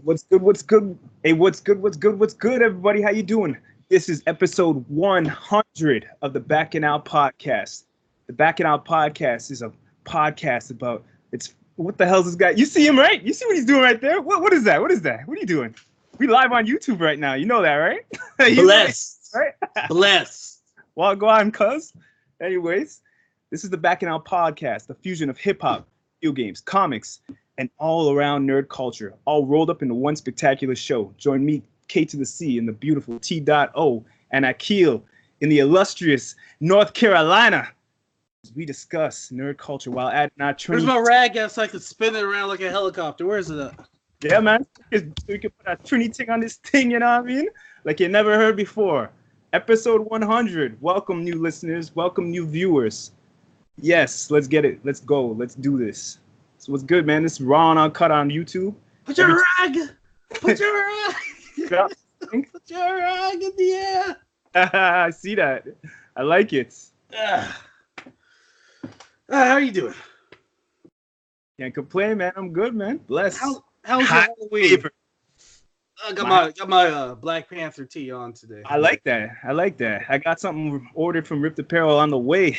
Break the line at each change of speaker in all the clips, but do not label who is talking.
What's good? What's good? Hey, what's good? What's good? What's good, everybody? How you doing? This is episode 100 of the Bacchanal Podcast. The Bacchanal Podcast is a podcast about what the hell's this guy? You see him, right? You see what he's doing right there? What is that? What is that? What are you doing? We live on YouTube right now. You know that, right?
Bless.
Right?
Bless.
Well, go on, cuz. Anyways, this is the Bacchanal Podcast, the fusion of hip-hop, video games, comics, and all-around nerd culture, all rolled up into one spectacular show. Join me, K to the C, in the beautiful T.O, and Akil in the illustrious North Carolina, as we discuss nerd culture while adding our
Where's my rag at so I can spin it around like a helicopter? Where is it at?
Yeah, man. So we can put our Trinity thing on this thing, you know what I mean? Like you never heard before. Episode 100. Welcome, new listeners. Welcome, new viewers. Yes, let's get it. Let's go. Let's do this. So what's good, man? This is Raw and Uncut on YouTube.
Put your rag! Put your rag! Put your rag in the air!
I see that. I like it.
How are you doing?
Can't complain, man. I'm good, man. Bless.
How's your Halloween? I got my Black Panther tee on today.
I like that. I got something ordered from Ripped Apparel on the way.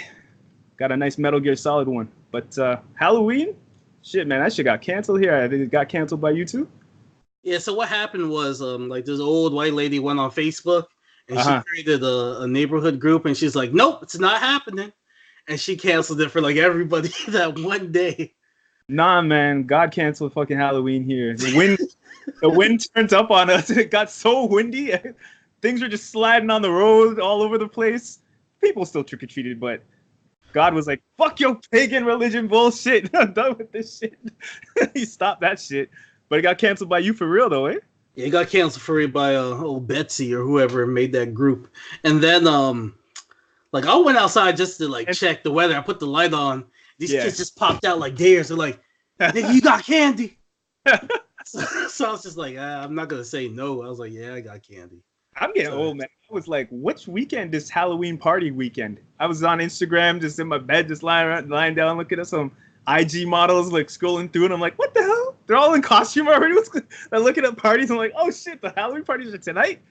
Got a nice Metal Gear Solid one. But Halloween? Shit, man, that shit got canceled here. I think it got canceled by you too.
Yeah, so what happened was like this old white lady went on Facebook and she created a neighborhood group and she's like, nope, it's not happening. And she canceled it for like everybody that one day.
Nah, man, God canceled fucking Halloween here. The wind turned up on us. It got so windy. Things were just sliding on the road all over the place. People still trick-or-treated, but God was like, fuck your pagan religion bullshit. I'm done with this shit. He stopped that shit. But it got canceled by you for real, though, eh?
Yeah, it got canceled for it by old Betsy or whoever made that group. And then, like, I went outside just to, like, check the weather. I put the light on. These kids just popped out like dares. They're like, nigga, you got candy. So I was just like, I'm not going to say no. I was like, yeah, I got candy.
I'm getting old, man. I was like, which weekend is Halloween party weekend? I was on Instagram, just in my bed, just lying down, looking at some IG models, like scrolling through, and I'm like, what the hell? They're all in costume already? I'm looking at parties, I'm like, oh shit, the Halloween parties are tonight?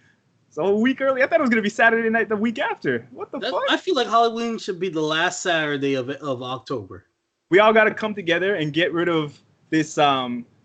So a week early? I thought it was going to be Saturday night the week after. What the fuck?
I feel like Halloween should be the last Saturday of October.
We all got to come together and get rid of this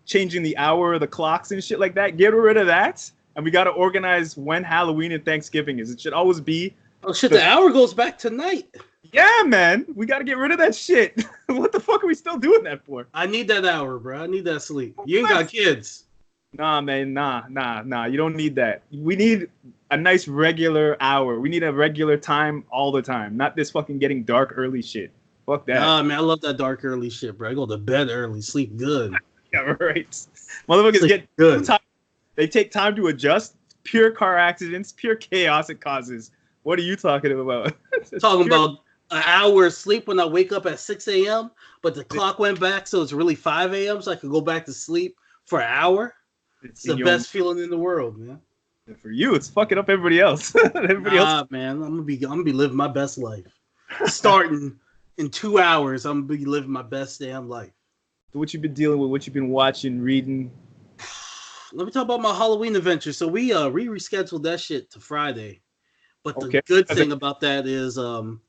changing the hour of the clocks and shit like that. Get rid of that. And we got to organize when Halloween and Thanksgiving is. It should always be.
Oh, shit, the hour goes back tonight.
Yeah, man. We got to get rid of that shit. What the fuck are we still doing that for?
I need that hour, bro. I need that sleep. You ain't got kids.
Nah, man. Nah. You don't need that. We need a nice regular hour. We need a regular time all the time. Not this fucking getting dark early shit. Fuck that.
Nah, man. I love that dark early shit, bro. I go to bed early, sleep good.
Yeah, right. Motherfuckers get good. They take time to adjust. Pure car accidents, pure chaos it causes. What are you talking about?
Talking about an hour of sleep when I wake up at 6 a.m., but the clock went back, so it's really 5 a.m., so I could go back to sleep for an hour. It's the best feeling in the world, man.
For you, it's fucking up everybody else.
Man, I'm gonna be living my best life. Starting in 2 hours, I'm gonna be living my best damn life.
So what you been dealing with? What you been watching, reading?
Let me talk about my Halloween adventure. So we rescheduled that shit to Friday. But the good thing about that is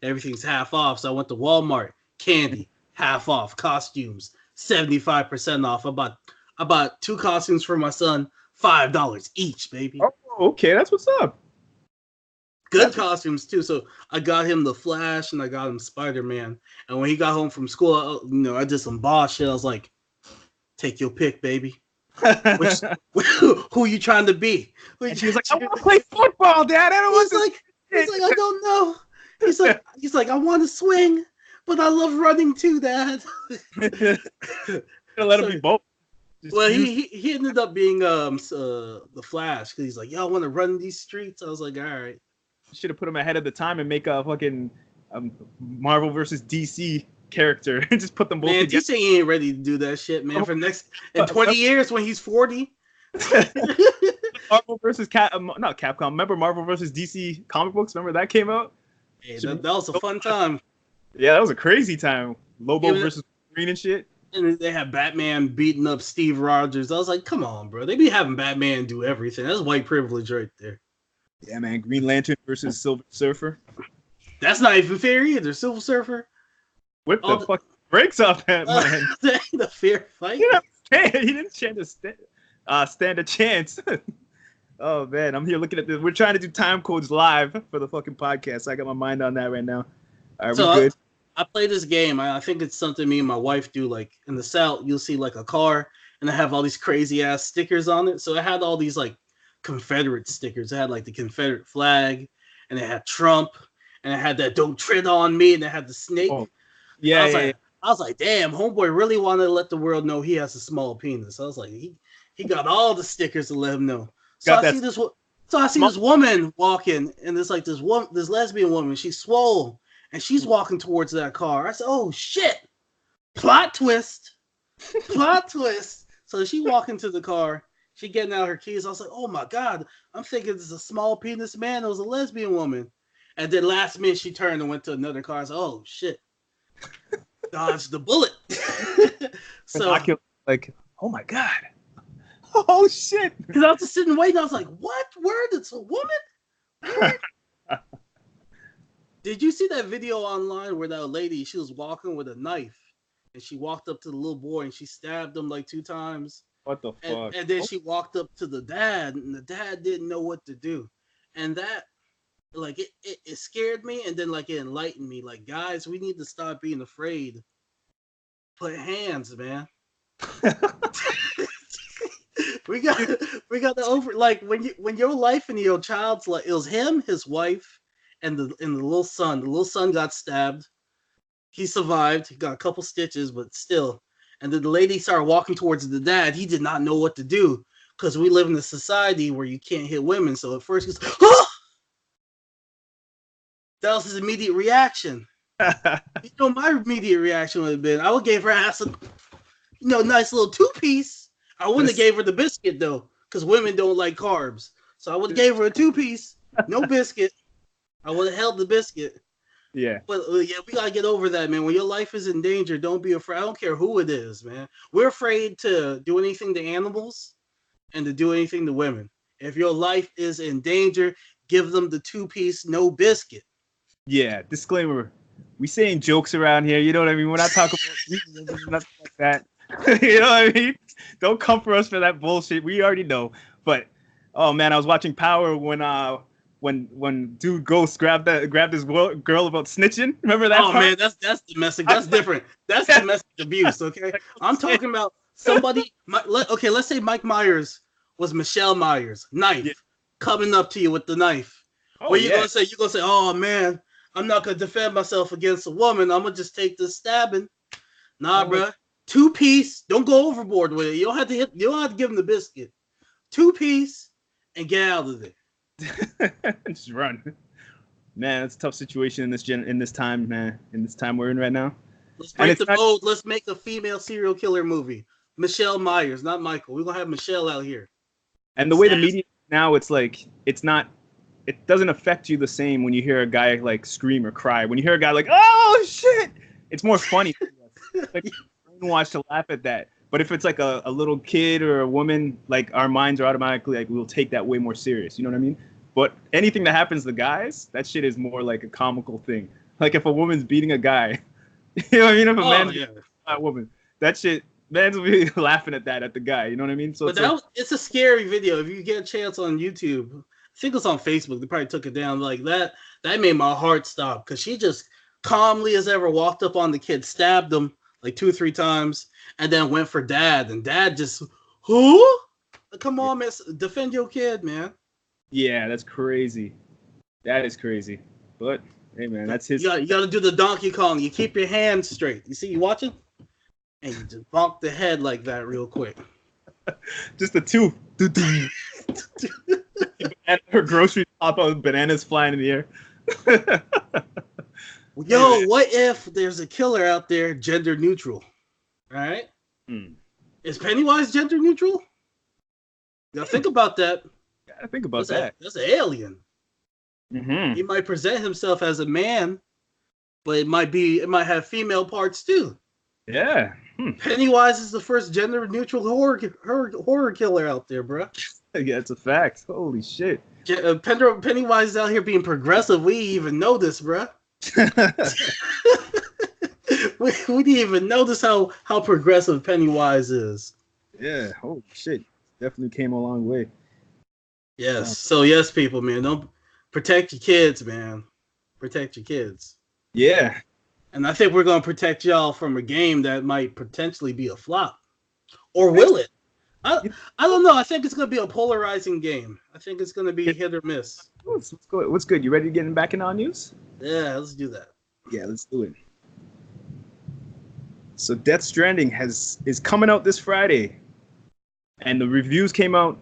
everything's half off. So I went to Walmart, candy, half off, costumes, 75% off. I bought 2 costumes for my son, $5 each, baby.
Oh, okay, that's what's up.
Good costumes too. So I got him the Flash and I got him Spider-Man. And when he got home from school, I did some boss shit. I was like, take your pick, baby. Who you trying to be?
He was like, I want to play football, Dad.
He's like, I don't know. He's like, I want to swing, but I love running too, Dad.
Let him be both.
Well, he ended up being the Flash because he's like, yo, I want to run these streets. I was like, all right.
Should have put him ahead of the time and make a fucking Marvel versus DC character and just put them both together.
DC ain't ready to do that shit, man. For in 20 years when he's 40.
Marvel versus not Capcom. Remember Marvel versus DC comic books? Remember that came out?
Hey, that was a fun time.
Yeah, that was a crazy time. Lobo versus Green and shit.
And they have Batman beating up Steve Rogers. I was like, come on, bro. They be having Batman do everything. That's white privilege right there.
Yeah, man. Green Lantern versus Silver Surfer.
That's not even fair either. Silver Surfer.
What the fuck breaks up that, man?
That ain't a fair fight.
He didn't stand a chance. Oh, man. I'm here looking at this. We're trying to do time codes live for the fucking podcast. So I got my mind on that right now. All right, so we good?
I play this game. I think it's something me and my wife do. Like in the South, you'll see like a car and they have all these crazy ass stickers on it. So it had all these like Confederate stickers. It had like the Confederate flag and it had Trump and it had that "Don't Tread on Me" and it had the snake.
Oh. Yeah,
I was like, damn, homeboy really wanted to let the world know he has a small penis. I was like, he got all the stickers to let him know. So I see this woman walking and there's like this lesbian woman. She's swole. And she's walking towards that car. I said, oh, shit. Plot twist. Plot twist. So she walking to the car. She getting out her keys. I was like, oh, my God. I'm thinking this is a small penis man. It was a lesbian woman. And then last minute, she turned and went to another car. I said, oh, shit. Dodged the bullet. So
like, oh, my God. Oh, shit.
Because I was just sitting waiting. I was like, what? Word? It's a woman? Word? Did you see that video online where that lady, she was walking with a knife and she walked up to the little boy and she stabbed him like 2 times?
What the fuck?
And then she walked up to the dad and the dad didn't know what to do. And that, like, it scared me and then, like, it enlightened me. Like, guys, we need to stop being afraid. Put hands, man. we got the over, like, when your life and your child's, like, it was him, his wife, and the little son. The little son got stabbed. He survived. He got a couple stitches, but still. And then the lady started walking towards the dad. He did not know what to do because we live in a society where you can't hit women. So at first he's, oh! That was his immediate reaction. You know, my immediate reaction would have been, I would give her ass a, nice little 2-piece. I wouldn't have gave her the biscuit though, because women don't like carbs. So I would have gave her a 2-piece, no biscuit. I would have held the biscuit.
Yeah.
But yeah, we gotta get over that, man. When your life is in danger, don't be afraid. I don't care who it is, man. We're afraid to do anything to animals and to do anything to women. If your life is in danger, give them the 2-piece, no biscuit.
Yeah. Disclaimer: we saying jokes around here. You know what I mean? We're not talking about nothing like that. You know what I mean? Don't come for us for that bullshit. We already know. But oh man, I was watching Power when Dude Ghost grabbed this girl about snitching. Remember that?
Oh man, that's domestic. That's different. That's domestic abuse. Okay, I'm talking about somebody. Let's say Mike Myers was Michelle Myers. Knife coming up to you with the knife.
Oh,
what are you gonna say? You're gonna say, "Oh man, I'm not gonna defend myself against a woman. I'm gonna just take this stabbing." Nah, bro. 2-piece. Don't go overboard with it. You don't have to hit. You don't have to give him the biscuit. 2-piece and get out of there.
Just run, man. It's a tough situation in this time, man. In this time we're in right now.
Let's break the mold. Let's make a female serial killer movie. Michelle Myers, not Michael. We're gonna have Michelle out here.
And the way the media now, it's like it doesn't affect you the same when you hear a guy like scream or cry. When you hear a guy like, "Oh shit," it's more funny. Like, brainwashed to laugh at that. But if it's like a little kid or a woman, like our minds are automatically like we'll take that way more serious. You know what I mean? But anything that happens to guys, that shit is more like a comical thing. Like if a woman's beating a guy, you know what I mean? If a man's beating a woman, that shit, man's will be laughing at the guy. You know what I mean? So
it's a scary video. If you get a chance on YouTube, I think it's on Facebook. They probably took it down. Like that made my heart stop because she just calmly as ever walked up on the kid, stabbed him like 2 or 3 times, and then went for dad. And dad just, who? Come on, man. Defend your kid, man.
Yeah, that's crazy. That is crazy. But, hey, man, that's his...
You got to do the Donkey Kong. You keep your hands straight. You see, you watching? And you just bonk the head like that real quick.
Just the 2. Her groceries pop out, bananas flying in the air.
Yo, what if there's a killer out there gender neutral? All right? Is Pennywise gender neutral? You gotta think about that.
I think about that.
That's an alien.
Mm-hmm.
He might present himself as a man, but it might have female parts too.
Yeah.
Pennywise is the first gender-neutral horror killer out there, bro.
Yeah, it's a fact. Holy shit.
Pennywise is out here being progressive. We didn't even know this, bro. we didn't even notice how progressive Pennywise is.
Yeah, holy shit. Definitely came a long way.
Yes. So yes, people, man, don't protect your kids, man. Protect your kids.
Yeah.
And I think we're gonna protect y'all from a game that might potentially be a flop. Or will it? I don't know. I think it's gonna be a polarizing game. I think it's gonna be hit or miss.
What's good? You ready to get in Bacchanal news?
Yeah, let's do that.
Yeah, let's do it. So Death Stranding is coming out this Friday. And the reviews came out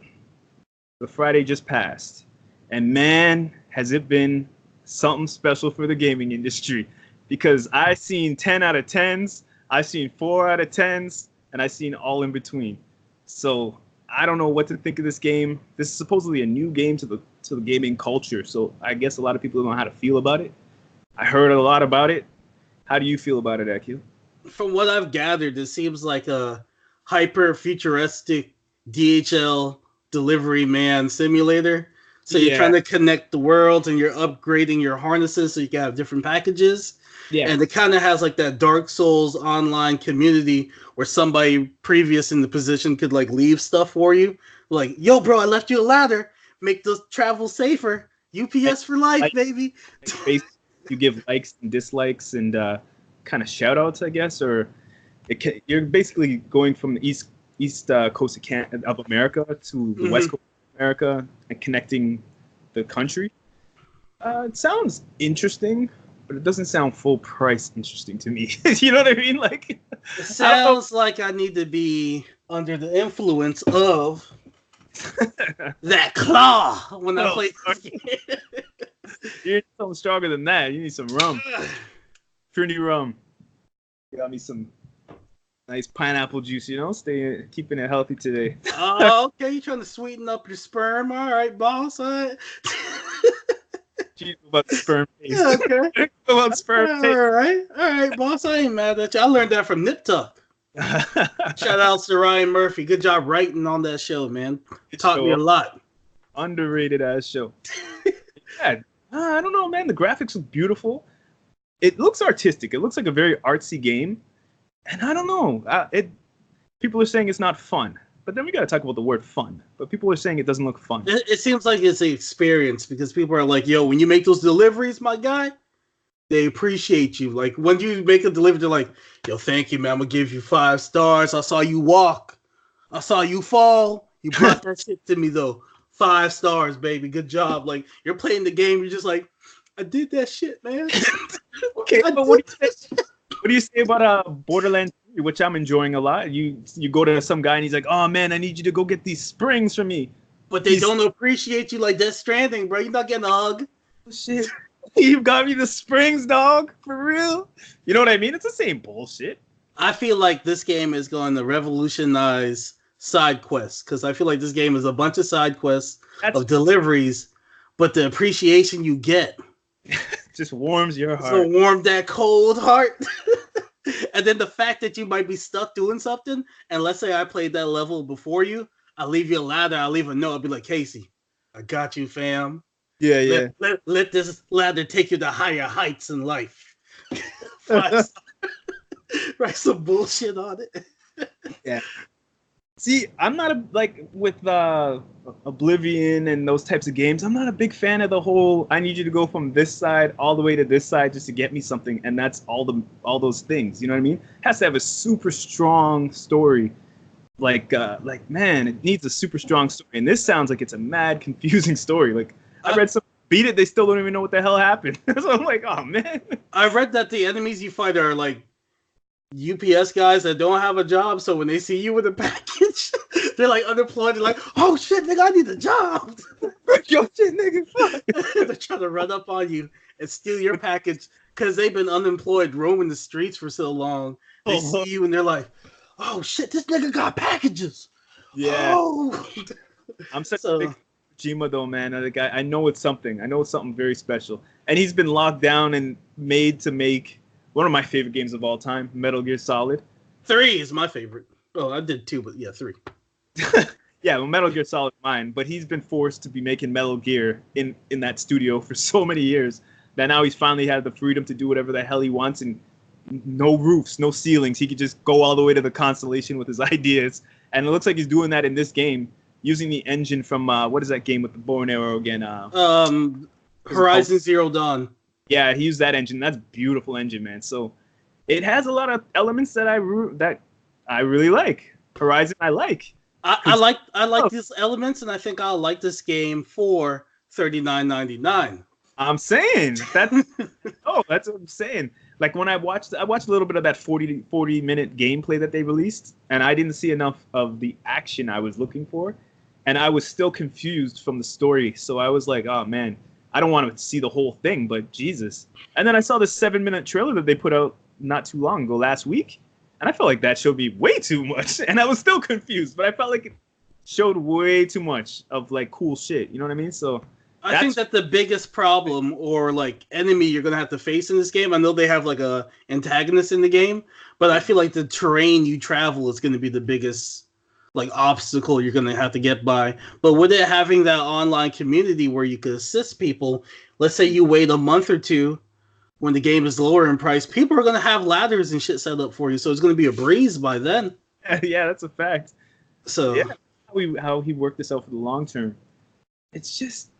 the Friday just passed. And man, has it been something special for the gaming industry. Because I've seen 10 out of 10s, I've seen 4 out of 10s, and I've seen all in between. So I don't know what to think of this game. This is supposedly a new game to the gaming culture. So I guess a lot of people don't know how to feel about it. I heard a lot about it. How do you feel about it, Akil?
From what I've gathered, it seems like a hyper futuristic DHL delivery man simulator. So you're trying to connect the worlds and you're upgrading your harnesses so you can have different packages. Yeah. And it kind of has like that Dark Souls online community where somebody previous in the position could like leave stuff for you. Like, yo, bro, I left you a ladder. Make the travel safer. UPS for life, baby.
You give likes and dislikes and kind of shout outs, I guess, or you're basically going from the east coast of America to the west coast of America and connecting the country. It sounds interesting, but it doesn't sound full price interesting to me. You know what I mean? Like,
it sounds like I need to be under the influence of that claw when I play.
You need something stronger than that. You need some rum. Trinity rum. Got me some nice pineapple juice, you know? Keeping it healthy today.
Oh, okay. You trying to sweeten up your sperm? All right, boss. All right.
About the sperm taste.
Okay.
About sperm taste.
All right, boss. I ain't mad at you. I learned that from Nip Tuck. Shout out to Ryan Murphy. Good job writing on that show, man. Taught me a lot.
Underrated ass show. Yeah. I don't know, man. The graphics look beautiful. It looks artistic. It looks like a very artsy game. And I don't know. People are saying it's not fun. But then we got to talk about the word fun. But people are saying it doesn't look fun.
It seems like it's an experience because people are like, yo, when you make those deliveries, my guy, they appreciate you. Like, when you make a delivery, they're like, yo, thank you, man. I'm going to give you 5 stars. I saw you walk. I saw you fall. You brought that shit to me, though. 5 stars, baby. Good job. Like, you're playing the game. You're just like, I did that shit, man.
Okay, but what do you say about Borderlands 3, which I'm enjoying a lot? You go to some guy and he's like, oh, man, I need you to go get these springs for me.
But they don't appreciate you like Death Stranding, bro. You're not getting a hug.
Shit. You got me the springs, dog. For real. You know what I mean? It's the same bullshit.
I feel like this game is going to revolutionize side quests because I feel like this game is a bunch of side quests of deliveries, but the appreciation you get
just warms your heart.
So warm that cold heart. And then the fact that you might be stuck doing something, and let's say I played that level before you, I'll leave you a ladder, I'll leave a note, I'll be like, Casey, I got you, fam.
Yeah.
Let this ladder take you to higher heights in life. Write some bullshit on it.
Yeah. See, I'm not with Oblivion and those types of games. I'm not a big fan of the whole. I need you to go from this side all the way to this side just to get me something, and that's all those things. You know what I mean? It has to have a super strong story. Like man, it needs a super strong story. And this sounds like it's a mad confusing story. Like I read some beat it, they still don't even know what the hell happened. So I'm like, oh man.
I read that the enemies you fight are like UPS guys that don't have a job, so when they see you with a package, they're like unemployed. They're like, "Oh shit, nigga, I need a job."
Yo, shit, nigga, fuck.
They're trying to run up on you and steal your package because they've been unemployed, roaming the streets for so long. They see you and they're like, "Oh shit, this nigga got packages."
Yeah.
Oh.
I'm such a big Kojima though, man. Like, I know it's something. I know it's something very special, and he's been locked down and made to make one of my favorite games of all time, Metal Gear Solid.
3 is my favorite. Oh, I did 2, but yeah, 3.
Yeah, well, Metal Gear Solid mine, but he's been forced to be making Metal Gear in that studio for so many years that now he's finally had the freedom to do whatever the hell he wants, and no roofs, no ceilings. He could just go all the way to the constellation with his ideas, and it looks like he's doing that in this game using the engine from what is that game with the bow and arrow again?
Horizon Zero Dawn.
Yeah, he used that engine. That's a beautiful engine, man. So it has a lot of elements that I really like. Horizon, I like.
I like these elements, and I think I'll like this game for $39.99.
I'm saying that's that's what I'm saying. Like when I watched a little bit of that 40-minute gameplay that they released, and I didn't see enough of the action I was looking for, and I was still confused from the story. So I was like, oh man, I don't want to see the whole thing, but Jesus. And then I saw the 7-minute trailer that they put out not too long ago, last week. And I felt like that showed me way too much. And I was still confused, but I felt like it showed way too much of like cool shit. You know what I mean? So
I think that the biggest problem or like enemy you're going to have to face in this game, I know they have like a antagonist in the game, but I feel like the terrain you travel is going to be the biggest like obstacle you're going to have to get by. But with it having that online community where you could assist people, let's say you wait a month or two when the game is lower in price, people are going to have ladders and shit set up for you. So it's going to be a breeze by then.
Yeah, that's a fact.
So
yeah, how he worked this out for the long term. It's just,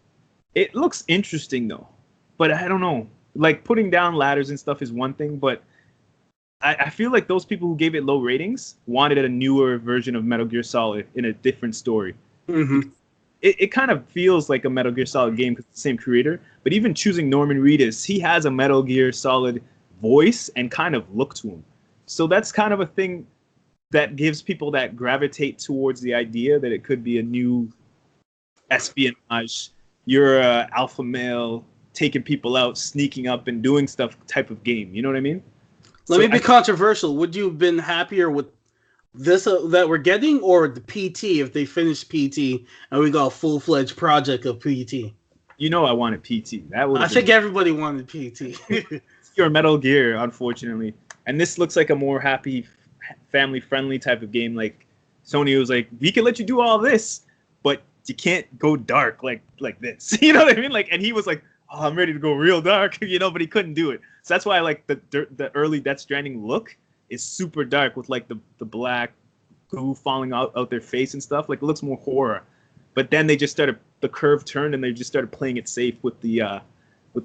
it looks interesting though, but I don't know. Like putting down ladders and stuff is one thing, but I feel like those people who gave it low ratings wanted a newer version of Metal Gear Solid in a different story.
Mm-hmm.
It kind of feels like a Metal Gear Solid game because it's the same creator, but even choosing Norman Reedus, he has a Metal Gear Solid voice and kind of look to him. So that's kind of a thing that gives people that gravitate towards the idea that it could be a new espionage, you're a alpha male, taking people out, sneaking up and doing stuff type of game. You know what I mean?
Let me be controversial. Would you have been happier with this that we're getting, or the PT if they finished PT and we got a full-fledged project of PT?
You know I wanted PT. I
think everybody wanted PT.
Your Metal Gear, unfortunately. And this looks like a more happy, family-friendly type of game. Like Sony was like, we can let you do all this, but you can't go dark like this. You know what I mean? Like, and he was like, oh, I'm ready to go real dark, you know, but he couldn't do it. So that's why I like the early Death Stranding look is super dark with like the black goo falling out their face and stuff. Like it looks more horror. But then they just started, the curve turned and they just started playing it safe with the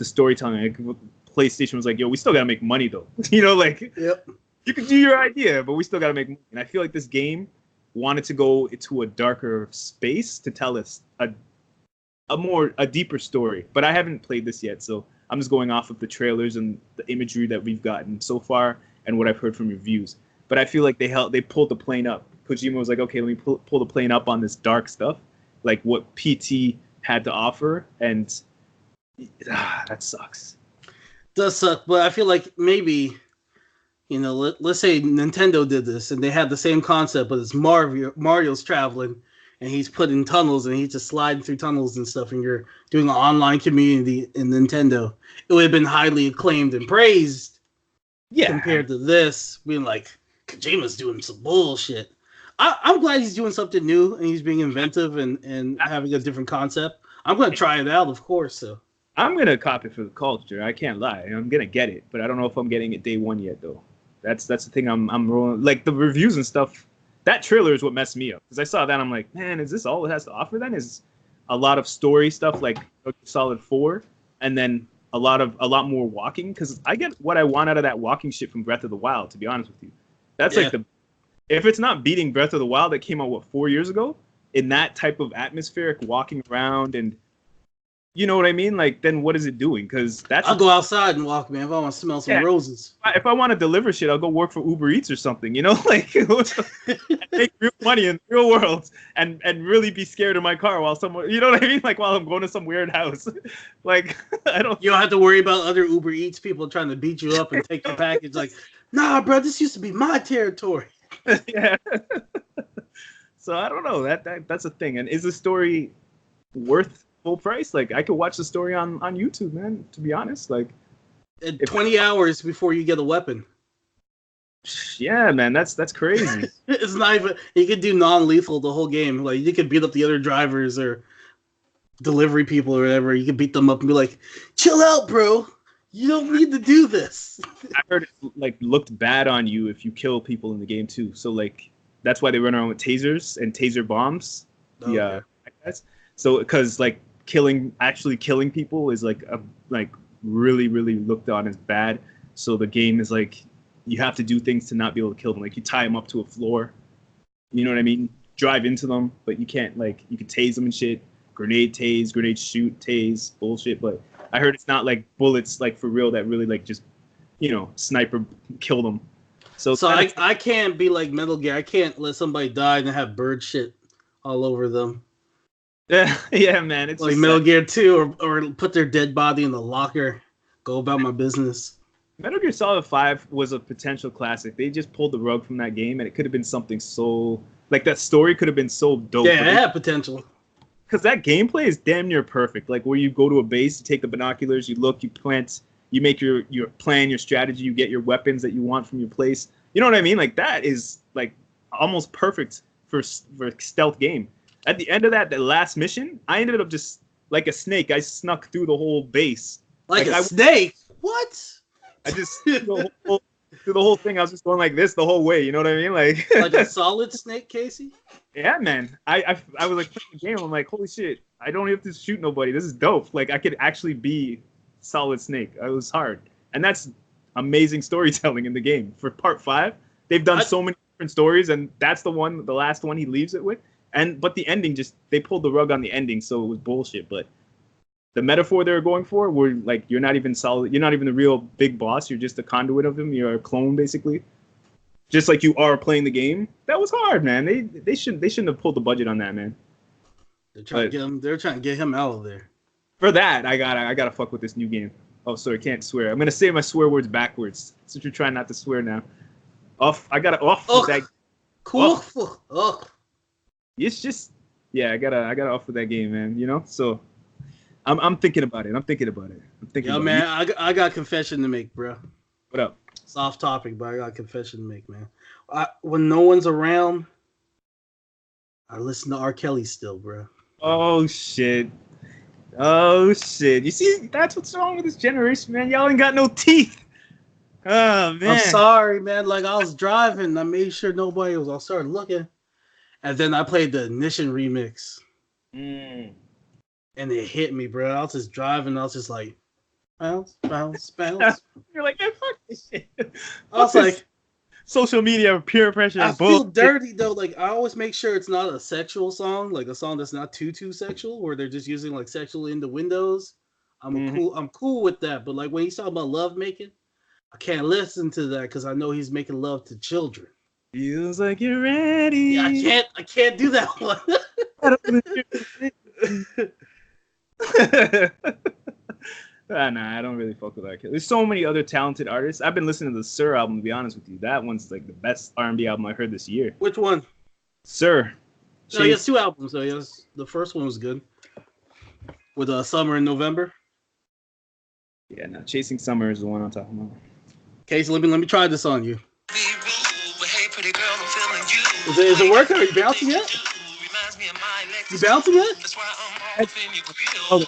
storytelling. Like, PlayStation was like, yo, we still gotta make money though. You know, like
yep.
You can do your idea, but we still gotta make money. And I feel like this game wanted to go into a darker space to tell us a deeper story. But I haven't played this yet, so I'm just going off of the trailers and the imagery that we've gotten so far and what I've heard from reviews. But I feel like they pulled the plane up. Kojima was like, okay, let me pull the plane up on this dark stuff, like what PT had to offer, and that sucks.
Does suck, but I feel like maybe, you know, let's say Nintendo did this and they had the same concept, but it's Mario's traveling and he's put in tunnels and he's just sliding through tunnels and stuff, and you're doing an online community in Nintendo. It would have been highly acclaimed and praised. Yeah. Compared to this being like, Kojima's doing some bullshit. I'm glad he's doing something new and he's being inventive and having a different concept. I'm going to try it out, of course. So
I'm going to cop it for the culture. I can't lie. I'm going to get it, but I don't know if I'm getting it day one yet, though. That's the thing I'm rolling. Like, the reviews and stuff, that trailer is what messed me up. Because I saw that, I'm like, man, is this all it has to offer then? Is a lot of story stuff like Solid 4, and then a lot more walking? Because I get what I want out of that walking shit from Breath of the Wild, to be honest with you. That's like if it's not beating Breath of the Wild that came out, 4 years ago, in that type of atmospheric walking around and, you know what I mean? Like, then what is it doing? Because I'll
go outside and walk, man, if I want to smell some roses.
If I want to deliver shit, I'll go work for Uber Eats or something, you know? Like, make real money in the real world and really be scared of my car while someone, you know what I mean? Like, while I'm going to some weird house. Like,
You don't have to worry about other Uber Eats people trying to beat you up and take your package. Like, nah, bro, this used to be my territory.
Yeah. So I don't know. That's a thing. And is the story worth full price? Like, I could watch the story on YouTube, man, to be honest. Like,
20 hours before you get a weapon.
Yeah, man, that's crazy.
It's not even. You could do non-lethal the whole game. Like you could beat up the other drivers or delivery people or whatever. You could beat them up and be like, "Chill out, bro. You don't need to do this."
I heard it like looked bad on you if you kill people in the game too. So like that's why they run around with tasers and taser bombs.
Okay.
Yeah, so because like actually killing people is like really looked on as bad. So the game is like you have to do things to not be able to kill them. Like you tie them up to a floor. You know what I mean? Drive into them, but you can't like you can tase them and shit. Grenade tase, grenade shoot, tase, bullshit. But I heard it's not like bullets like for real that really like just sniper kill them. So
I can't be like Metal Gear. I can't let somebody die and have bird shit all over them.
Yeah, man. It's
like Metal Gear 2 or put their dead body in the locker. Go about my business.
Metal Gear Solid 5 was a potential classic. They just pulled the rug from that game, and it could have been something so like that story could have been so dope.
Yeah, it had potential.
Because that gameplay is damn near perfect. Like where you go to a base, you take the binoculars, you look, you plant, you make your plan, your strategy, you get your weapons that you want from your place. You know what I mean? Like that is like almost perfect for a stealth game. At the end of the last mission, I ended up just like a snake. I snuck through the whole base.
Like a snake? What?
I just through the whole thing. I was just going like this the whole way. You know what I mean? Like
a solid snake, Casey?
Yeah, man. I was like playing the game. I'm like, holy shit! I don't have to shoot nobody. This is dope. Like I could actually be Solid Snake. It was hard, and that's amazing storytelling in the game. For Part 5, they've done so many different stories, and that's the last one he leaves it with. But the ending they pulled the rug on the ending, so it was bullshit. But the metaphor they were going for, were like you're not even solid. You're not even the real big boss. You're just a conduit of him. You're a clone, basically. Just like you are playing the game. That was hard, man. They shouldn't have pulled the budget on that, man.
They're trying to get him out of there.
For that, I gotta fuck with this new game. Oh, sorry, can't swear. I'm gonna say my swear words backwards. Since you're trying not to swear now. I gotta off with that.
Cool.
It's just I gotta off with that game, man. You know? So I'm thinking about it.
Yo, man, I got a confession to make, bro.
What up?
It's off topic, but I got a confession to make, man. When no one's around, I listen to R. Kelly still, bro.
Oh shit. You see, that's what's wrong with this generation, man. Y'all ain't got no teeth. Oh man.
I'm sorry, man. Like I was driving, I made sure nobody was. I started looking, and then I played the Ignition remix, and it hit me, bro. I was just driving. I was just like, bounce, bounce, bounce.
You're like, man, fuck this shit.
I was like,
social media peer pressure.
I feel dirty though. Like I always make sure it's not a sexual song, like a song that's not too sexual, where they're just using like sexual innuendos. I'm cool with that. But like when he's talking about love making, I can't listen to that because I know he's making love to children.
Feels like you're ready.
Yeah, I can't do that one.
Nah, I don't really fuck with that. There's so many other talented artists. I've been listening to the Sir album, to be honest with you. That one's like the best R&B album I heard this year.
Which one?
Sir.
No, he has 2 albums. So yes, the first one was good. With Summer in November.
Yeah, no, Chasing Summer is the one I'm talking about.
Okay, so let me try this on you. Is it working? Are you bouncing yet? You bouncing yet?
Oh.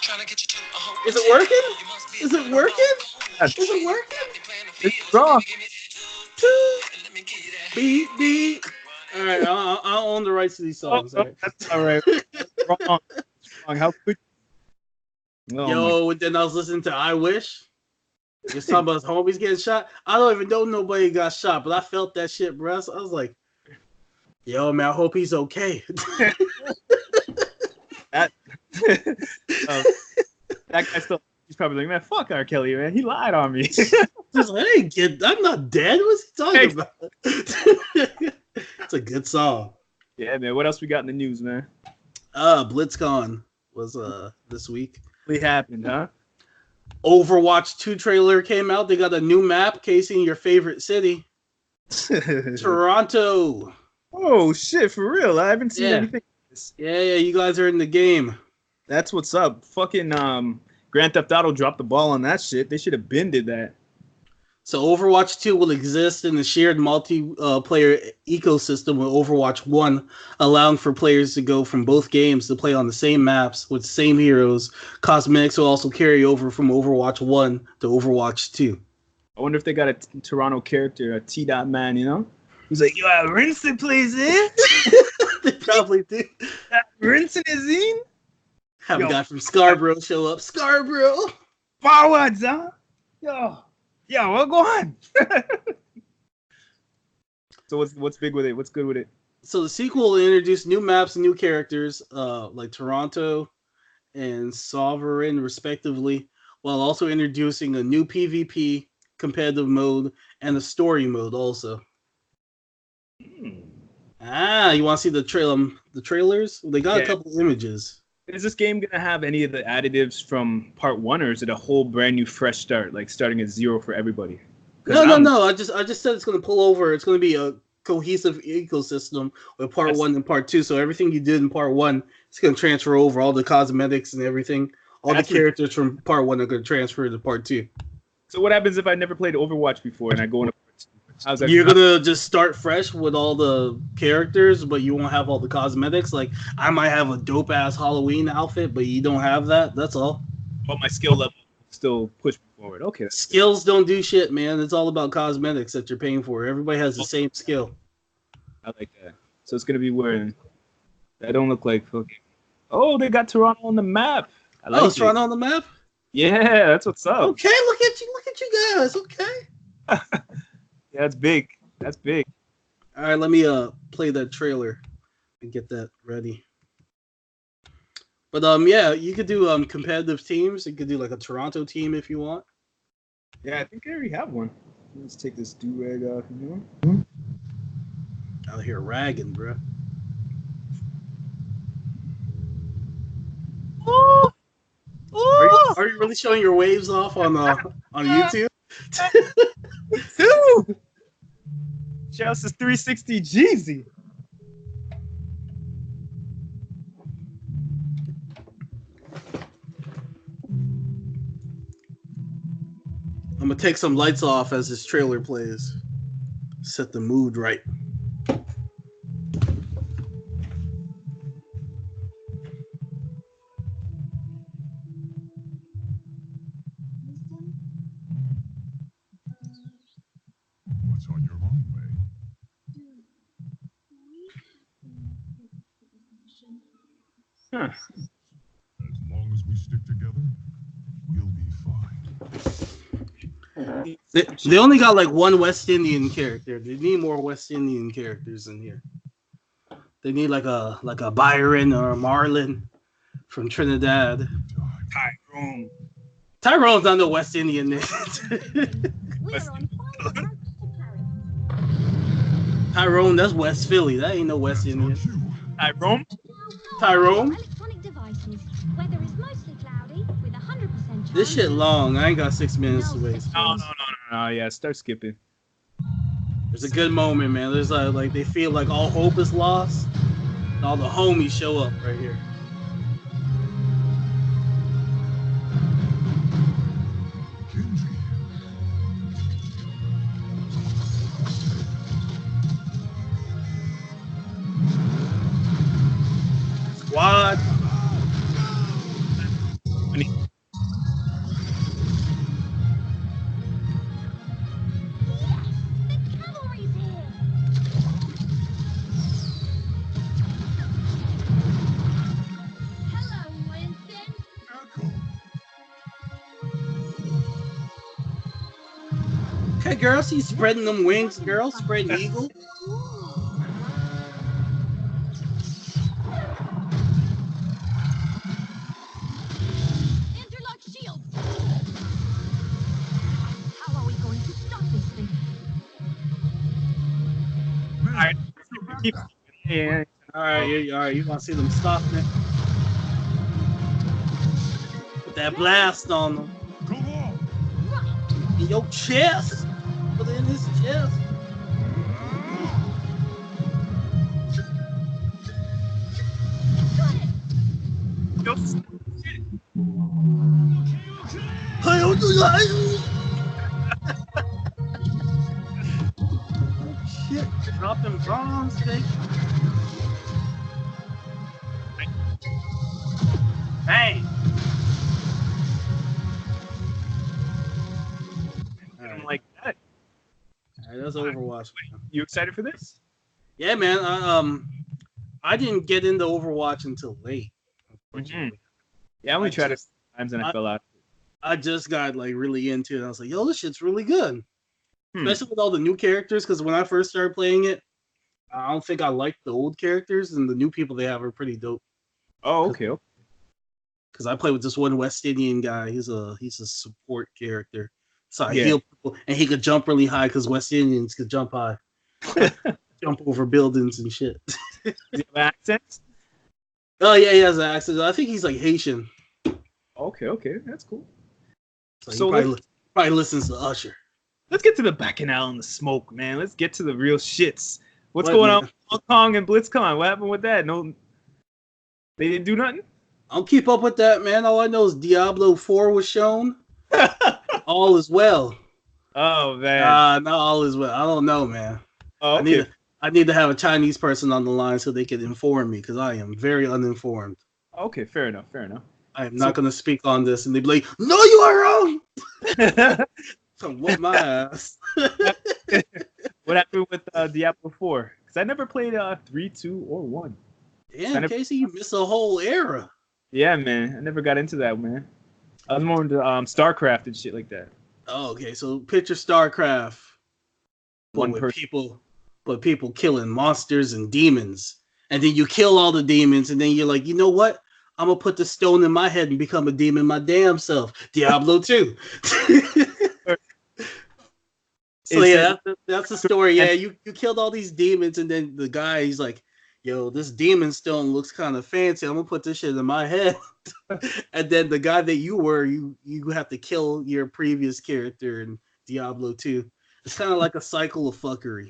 Is it working? Is it working?
It's wrong.
Beat. All right, I'll own the rights to these songs.
Oh, that's all right. Wrong. How could you?
Yo, then I was listening to I Wish. Just talking about his homies getting shot. I don't even know nobody got shot, but I felt that shit, bro. So I was like, yo, man, I hope he's okay.
That guy still, he's probably like, man, fuck R. Kelly, man. He lied on me.
Just like, hey, I'm not dead. What's he talking about? It's a good song.
Yeah, man. What else we got in the news, man?
BlitzCon was this week.
What happened, huh?
Overwatch 2 trailer came out. They got a new map, KC, in your favorite city. Toronto.
Oh, shit, for real? I haven't seen anything.
Yeah, you guys are in the game.
That's what's up. Fucking Grand Theft Auto dropped the ball on that shit. They should have been did that.
So Overwatch 2 will exist in the shared multiplayer ecosystem with Overwatch 1, allowing for players to go from both games to play on the same maps with the same heroes. Cosmetics will also carry over from Overwatch 1 to Overwatch 2.
I wonder if they got a Toronto character, a T-Dot man, you know? He's like, yo, Rinson plays in?
They probably do.
Rinson is in?
Have a guy from Scarborough show up. Scarborough!
Forwards, huh? Yo, well, go on. So what's big with it? What's good with it?
So the sequel will introduce new maps and new characters, like Toronto and Sovereign, respectively, while also introducing a new PvP competitive mode and a story mode also. You want to see the trailers? They got a couple images.
Is this game gonna have any of the additives from part 1, or is it a whole brand new fresh start, like starting at 0 for everybody?
No. I just said it's gonna pull over. It's gonna be a cohesive ecosystem with part 1 and part 2. So everything you did in part 1, it's gonna transfer over. All the cosmetics and everything. All the characters from part 1 are gonna transfer to part 2.
So what happens if I never played Overwatch before and I go into part 2? How's that?
You're gonna just start fresh with all the characters, but you won't have all the cosmetics. Like, I might have a dope ass Halloween outfit, but you don't have that. That's all.
But my skill level still push me forward. Okay.
Skills don't do shit, man. It's all about cosmetics that you're paying for. Everybody has the same skill.
I like that. So it's gonna be wearing. That don't look like fucking. Oh, they got Toronto on the map.
I like it. Toronto on the map.
Yeah, that's what's up.
Okay, look at you guys. Okay.
Yeah, that's big. That's big.
All right, let me play that trailer and get that ready. But yeah, you could do competitive teams. You could do like a Toronto team if you want.
Yeah, I think I already have one. Let's take this do-rag off. You know?
Out here ragging, bro.
Oh!
Are you really showing your waves off on YouTube?
Dude! Shouts to 360 Jeezy.
I'm gonna take some lights off as this trailer plays. Set the mood right.
What's on your mind, May?
Huh.
As long as we stick together, we'll be fine.
They only got like one West Indian character. They need more West Indian characters in here. They need like a Byron or a Marlon from Trinidad.
Tyrone.
Tyrone's not no West Indian name. Tyrone, that's West Philly. That ain't no West Indian.
Tyrone?
Tyrone? This shit long. I ain't got 6 minutes to waste.
No. Yeah, start skipping.
There's a good moment, man. There's like they feel like all hope is lost. And all the homies show up right here.
Squad.
Okay, girl, see spreading them wings, girl, spreading eagle.
Interlock shield. How are we going to stop this thing?
All right. Yeah.
All right. You want to see them stop it? Put that blast on them.
Come on!
In your chest. Put it in his chest.
Yo,
Hey, what do you like? shit. Drop them bombs, nigga. Bang.
I'm like that.
All right, that's Overwatch.
You excited for this?
Yeah, man. I didn't get into Overwatch until late. Unfortunately.
Yeah, I only tried it times and I fell out.
I just got like really into it. I was like, yo, this shit's really good. Especially with all the new characters, because when I first started playing it, I don't think I liked the old characters, and the new people they have are pretty dope.
Oh, okay.
Because I play with this one West Indian guy. He's a support character. So I
Yeah.
heal people, and he could jump really high because West Indians could jump high. Jump over buildings and shit.
Does he have accents?
Oh, yeah, he has an accent. I think he's like Haitian.
Okay. That's cool.
So he probably listens to Usher.
Let's get to the Bacchanal and the smoke, man. Let's get to the real shits. What's going on with Hong Kong and BlizzCon? What happened with that? No, they didn't do nothing?
I don't keep up with that, man. All I know is Diablo 4 was shown. All is well.
Oh, man.
Not all is well. I don't know, man.
Oh, okay.
I need to have a Chinese person on the line so they can inform me, because I am very uninformed.
Okay, fair enough.
I am not going to speak on this, and they'd be like, no, you are wrong! So whoop my ass.
What happened with Diablo 4? Because I never played 3, 2, or 1.
Damn, Casey, you missed a whole era.
Yeah, man. I never got into that, man. I was more into StarCraft and shit like that.
Oh, okay. So picture StarCraft, but people killing monsters and demons, and then you kill all the demons, and then you're like, you know what? I'm gonna put the stone in my head and become a demon my damn self. Diablo 2. So yeah, that's the story. Yeah, you killed all these demons, and then the guy, he's like, yo, this demon stone looks kind of fancy. I'm gonna put this shit in my head. And then the guy that you were, you have to kill your previous character in Diablo 2. It's kind of like a cycle of fuckery.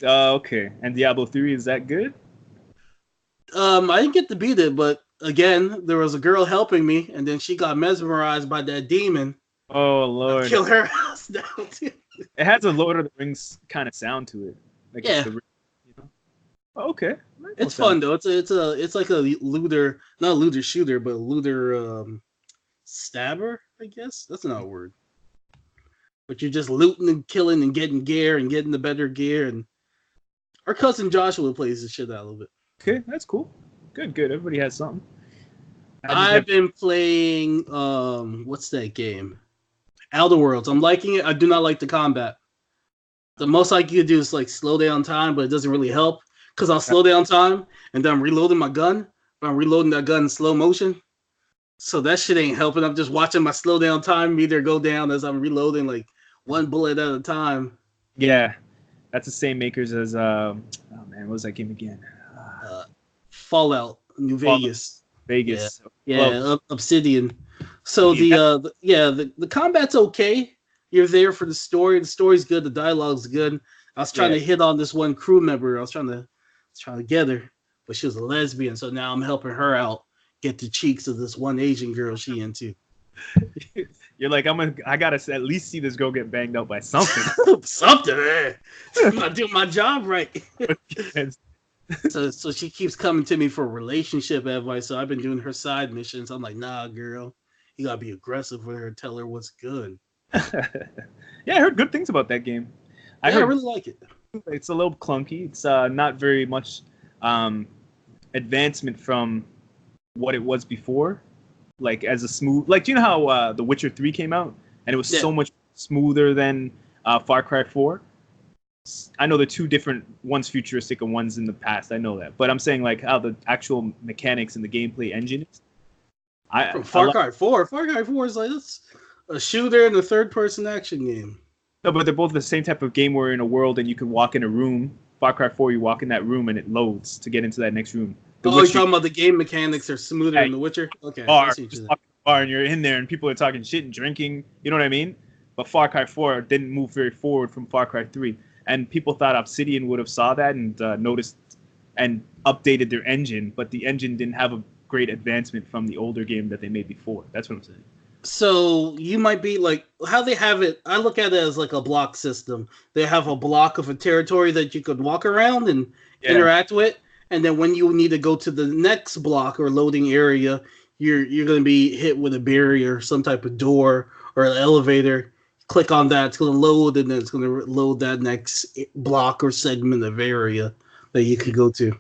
Okay. And Diablo 3, is that good?
I didn't get to beat it, but again, there was a girl helping me, and then she got mesmerized by that demon.
Oh, Lord.
Kill her ass down, too.
It has a Lord of the Rings kind of sound to it. Like
yeah.
Oh, okay.
It's fun though. It's like a looter, not a looter shooter, but a looter stabber, I guess. That's not a word. But you're just looting and killing and getting gear and getting the better gear. And our cousin Joshua plays the shit out of it.
Okay, that's cool. Good. Everybody has something.
I've been playing what's that game? Outer Worlds. I'm liking it. I do not like the combat. The most I can do is like slow down time, but it doesn't really help. Because I'll slow down time and then I'm reloading my gun. But I'm reloading that gun in slow motion. So that shit ain't helping. I'm just watching my slow down time meter go down as I'm reloading like one bullet at a time.
Yeah. That's the same makers as what was that game again?
Fallout, New Vegas.
Vegas.
Yeah, Obsidian. So the combat's okay. You're there for the story. The story's good. The dialogue's good. I was trying to hit on this one crew member. I was trying to get her, but she was a lesbian. So now I'm helping her out get the cheeks of this one Asian girl she into.
You're like, I gotta at least see this girl get banged up by something.
Something. I'm not doing my job right. So she keeps coming to me for relationship advice. So I've been doing her side missions. I'm like, nah, girl, you gotta be aggressive with her. Tell her what's good.
Yeah, I heard good things about that game.
I really like it.
It's a little clunky. It's not very much advancement from what it was before. Like as a smooth, like do you know how The Witcher 3 came out and it was so much smoother than Far Cry 4? I know they're two different, one's futuristic and one's in the past. I know that, but I'm saying like how the actual mechanics and the gameplay engine is.
From Far Cry 4 is like it's a shooter and a third-person action game.
No, but they're both the same type of game where you're in a world and you can walk in a room. Far Cry 4, you walk in that room and it loads to get into that next room.
You're talking about the game mechanics are smoother in The Witcher? Okay.
Bar and you're in there and people are talking shit and drinking. You know what I mean? But Far Cry 4 didn't move very forward from Far Cry 3. And people thought Obsidian would have saw that and noticed and updated their engine. But the engine didn't have a great advancement from the older game that they made before. That's what I'm saying.
So you might be like how they have it. I look at it as like a block system. They have a block of a territory that you could walk around and interact with, and then when you need to go to the next block or loading area, you're going to be hit with a barrier, some type of door or an elevator. Click on that, it's going to load, and then it's going to load that next block or segment of area that you could go to.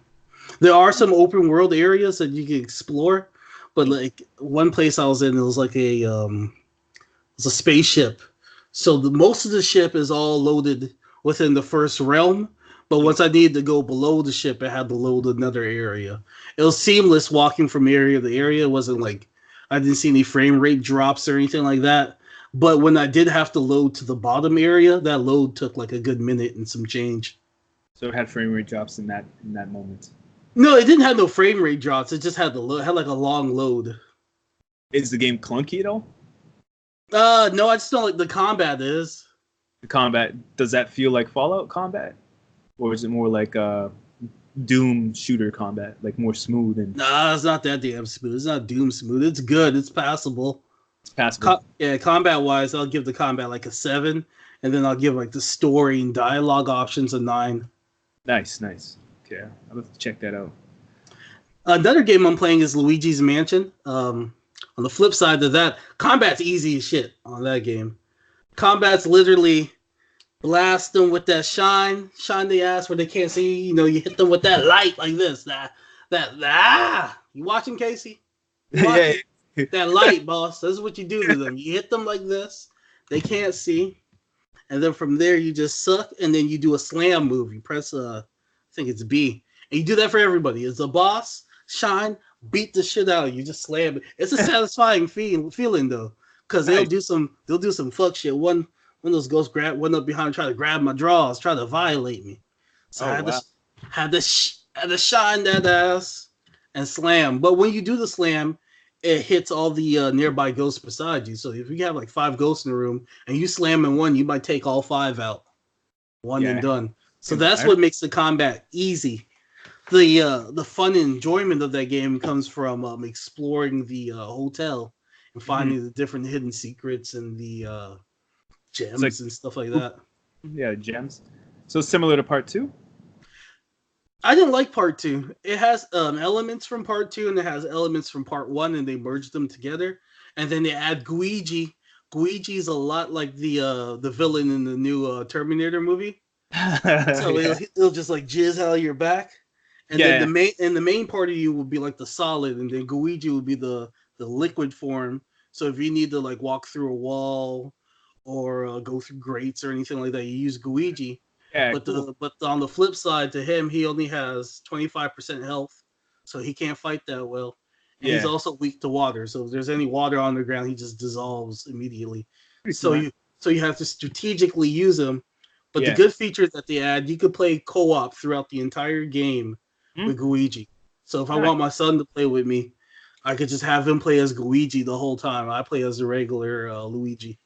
There are some open world areas that you can explore. But like one place I was in, it was like a spaceship. So most of the ship is all loaded within the first realm. But once I needed to go below the ship, I had to load another area. It was seamless walking from area to area. It wasn't like I didn't see any frame rate drops or anything like that. But when I did have to load to the bottom area, that load took like a good minute and some change.
So it had frame rate drops in that moment.
No, it didn't have no frame rate drops. It just had had like a long load.
Is the game clunky at all?
No, I just don't like the combat is.
The combat, does that feel like Fallout combat? Or is it more like Doom shooter combat, like more smooth? And
Nah, it's not that damn smooth. It's not Doom smooth. It's good. It's passable.
It's passable.
Combat-wise, I'll give the combat like a 7, and then I'll give like the story and dialogue options a 9.
Nice. Okay, I'll have to check that out.
Another game I'm playing is Luigi's Mansion. On the flip side of that, combat's easy as shit on that game. Combat's literally blast them with that shine the ass where they can't see. You hit them with that light like this. You watching, Casey?
Yeah.
That light, boss. This is what you do to them. You hit them like this. They can't see. And then from there, you just suck, and then you do a slam move. You press I think it's B. And you do that for everybody. It's a boss, shine, beat the shit out of you. Just slam it. It's a satisfying feeling though. Because they'll do some fuck shit. One of those ghosts went up behind, try to grab my drawers, try to violate me. So I had to shine that ass and slam. But when you do the slam, it hits all the nearby ghosts beside you. So if you have like 5 ghosts in the room and you slam in one, you might take all 5 out. One and done. So that's what makes the combat easy. The fun and enjoyment of that game comes from exploring the hotel and finding the different hidden secrets and the gems and stuff like that.
Yeah, gems. So similar to part 2?
I didn't like part 2. It has elements from part 2 and it has elements from part 1, and they merged them together. And then they add Luigi. Luigi's a lot like the villain in the new Terminator movie. So it'll just like jizz out of your back, and then the main part of you will be like the solid, and then Luigi will be the liquid form. So if you need to like walk through a wall or go through grates or anything like that, you use Luigi. Yeah, but on the flip side to him, he only has 25% health, so he can't fight that well. And he's also weak to water. So if there's any water on the ground, he just dissolves immediately. So you have to strategically use him. But the good features that they add, you could play co-op throughout the entire game with Luigi. So if I want my son to play with me, I could just have him play as Luigi the whole time. I play as a regular Luigi.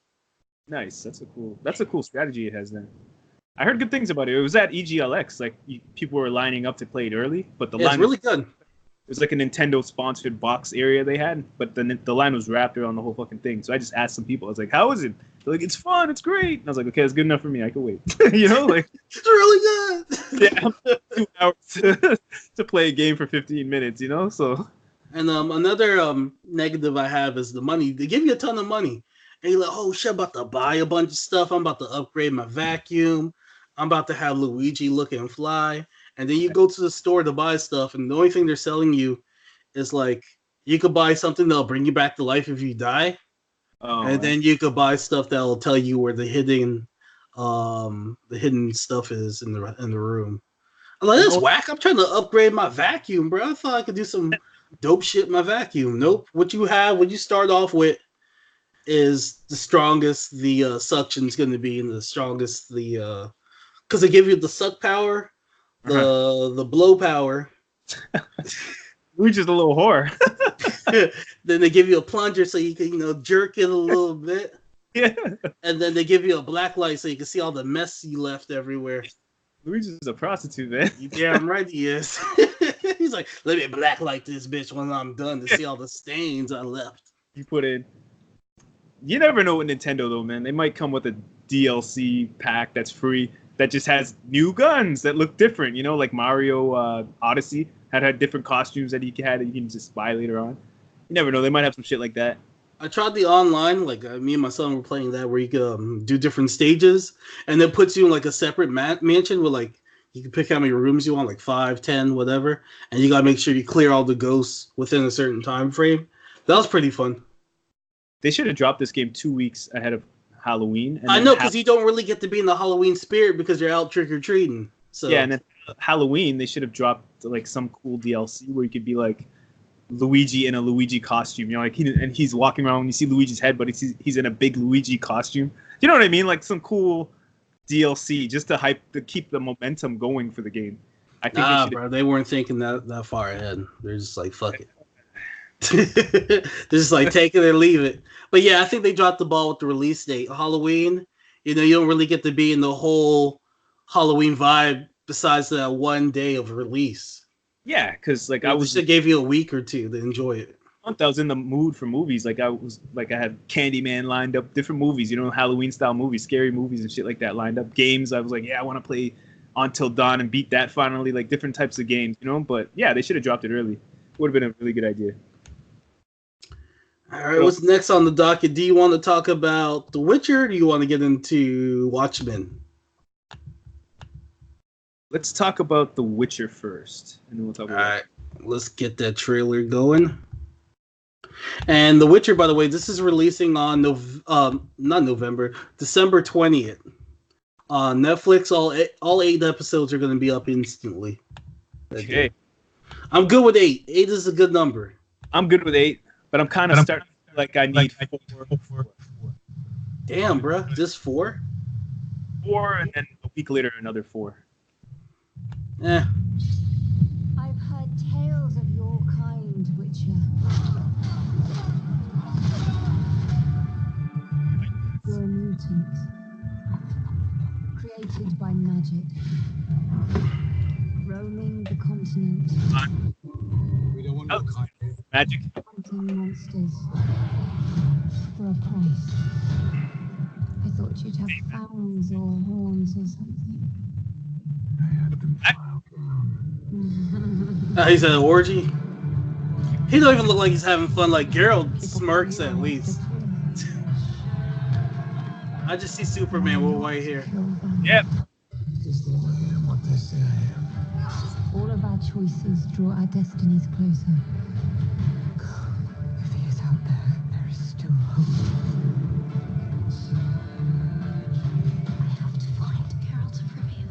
Nice. That's a cool strategy it has then. I heard good things about it. It was at EGLX. Like people were lining up to play it early, but the line
was really good.
It was like a Nintendo sponsored box area they had, but the line was wrapped around the whole fucking thing. So I just asked some people. I was like, "How is it?" They're like, "It's fun. It's great." And I was like, "Okay, it's good enough for me. I can wait." Like
it's really good.
Yeah, 2 hours to play a game for 15 minutes. So.
And another negative I have is the money. They give you a ton of money, and you're like, "Oh shit, I'm about to buy a bunch of stuff. I'm about to upgrade my vacuum. I'm about to have Luigi look and fly." And then you go to the store to buy stuff, and the only thing they're selling you is like you could buy something that'll bring you back to life if you die, then you could buy stuff that'll tell you where the hidden stuff is in the room. I'm like, that's whack. I'm trying to upgrade my vacuum, bro. I thought I could do some dope shit in my vacuum. Nope. What you start off with is the strongest the suction's going to be, and the strongest the because they give you the suck power. The blow power.
We're just a little whore.
Then they give you a plunger so you can, jerk it a little bit.
Yeah.
And then they give you a black light so you can see all the mess you left everywhere.
Luigi's a prostitute, man.
You damn right he is. He's like, let me blacklight this bitch when I'm done to see all the stains I left.
You put in you never know with Nintendo though, man. They might come with a DLC pack that's free that just has new guns that look different. You know, like Mario Odyssey had different costumes that you can just buy later on. You never know. They might have some shit like that.
I tried the online, like me and my son were playing that, where you could do different stages, and it puts you in like a separate mansion with like you can pick how many rooms you want, like 5, 10, whatever, and you gotta make sure you clear all the ghosts within a certain time frame. That was pretty fun.
They should have dropped this game 2 weeks ahead of Halloween.
I know, because you don't really get to be in the Halloween spirit because you're out trick or treating. So
yeah, and then Halloween they should have dropped like some cool DLC where you could be like Luigi in a Luigi costume, you know, like he's walking around when you see Luigi's head, but he's in a big Luigi costume. You know what I mean? Like some cool DLC just to keep the momentum going for the game. I think
they weren't thinking that far ahead. They're just like, fuck it. They're just like, take it or leave it. But yeah, I think they dropped the ball with the release date. Halloween, you know, you don't really get to be in the whole Halloween vibe besides that one day of release.
Yeah, because like
I gave you a week or two to enjoy it.
I was in the mood for movies. I had Candyman lined up, different movies, you know, Halloween style movies, scary movies and shit like that lined up. Games, I was like, yeah, I want to play Until Dawn and beat that finally, like different types of games, you know. But yeah, they should have dropped it early. Would have been a really good idea.
All right, what's next on the docket? Do you want to talk about The Witcher, or do you want to get into Watchmen?
Let's talk about The Witcher first, and then we'll talk about
All right, let's get that trailer going. And The Witcher, by the way, this is releasing on December 20th. On Netflix, all 8 episodes are going to be up instantly.
Okay.
I'm good with 8. 8 is a good number.
I'm good with 8, but I'm kind of starting to feel like I need 4.
Damn, bro. Just 4?
4, and then a week later, another 4.
Eh.
I've heard tales of your kind, Witcher. You're a mutant, created by magic, roaming the continent.
We don't want no kind.
Magic.
Hunting monsters for a price. I thought you'd have fangs or horns or something.
I had them filed.
He's at an orgy. He don't even look like he's having fun. Like Geralt smirks at least. I just see Superman with white hair.
Yep.
Is the way and what they say I am.
All of our choices draw our destinies closer. If he is out there, there is still hope. I have to find Geralt of Rivia.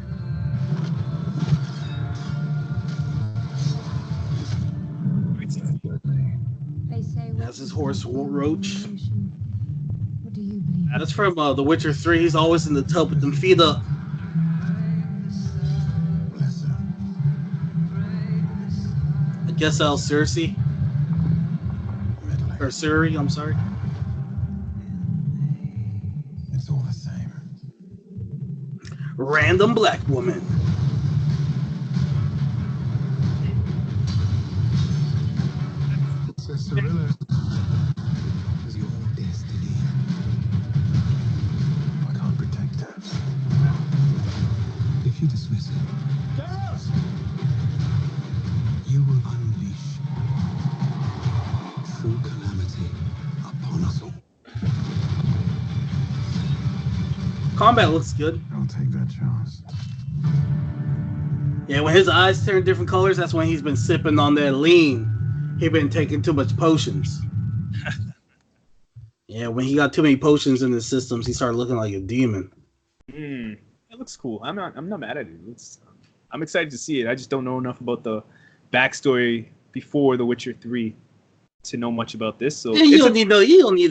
They say
That's his horse, Roach.
What do you believe?
That's from The Witcher 3. He's always in the tub with them feet up.
Bless her.
I guess that was Cersei. Or Suri, I'm sorry.
It's all the same.
Random black woman.
Princess Cirilla is your destiny. I can't protect her. If you dismiss it, you will unleash true calamity upon us all.
Combat looks good.
I'll take that chance.
Yeah, when his eyes turn different colors, that's when he's been sipping on that lean. He been taking too much potions. Yeah, when he got too many potions in his systems, he started looking like a demon.
It looks cool. I'm not mad at it. I'm excited to see it. I just don't know enough about the backstory before The Witcher 3 to know much about this. So
yeah, you don't need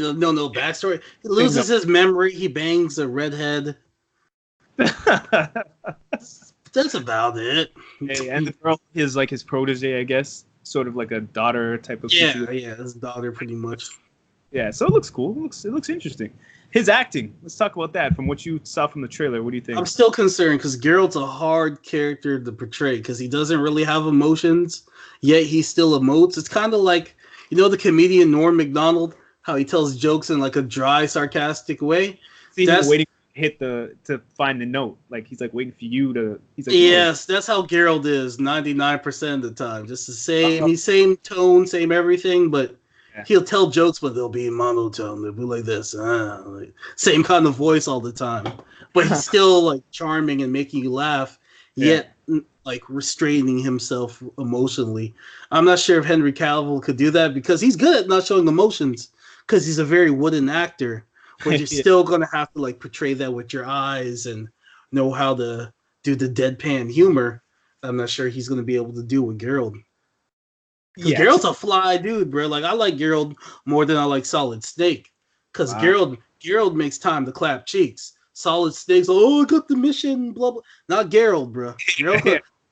to know no backstory. He loses his memory. He bangs a redhead. That's about it.
Hey, and the girl is like his protege, I guess. Sort of like a daughter type of situation.
Yeah, his daughter pretty much.
Yeah, so it looks cool. It looks interesting. His acting. Let's talk about that. From what you saw from the trailer, what do you think?
I'm still concerned because Geralt's a hard character to portray because he doesn't really have emotions, yet he still emotes. It's kind of like, you know, the comedian Norm Macdonald. how he tells jokes in like a dry, sarcastic way.
See, he's waiting to find the note. Like he's like waiting for you to. He's like,
yes, that's how Geralt is 99% of the time. Just the same. He's same tone, same everything, but he'll tell jokes, but they'll be monotone. They'll be like this, like, same kind of voice all the time. But he's still like charming and making you laugh, yet like restraining himself emotionally. I'm not sure if Henry Cavill could do that because he's good at not showing emotions because he's a very wooden actor. But you're still gonna have to like portray that with your eyes and know how to do the deadpan humor. I'm not sure he's gonna be able to do with Geralt. Geralt's a fly dude, bro. Like I like Geralt more than I like Solid Snake, because Geralt makes time to clap cheeks. Solid Snake's I got the mission, blah blah. Not Geralt, bro.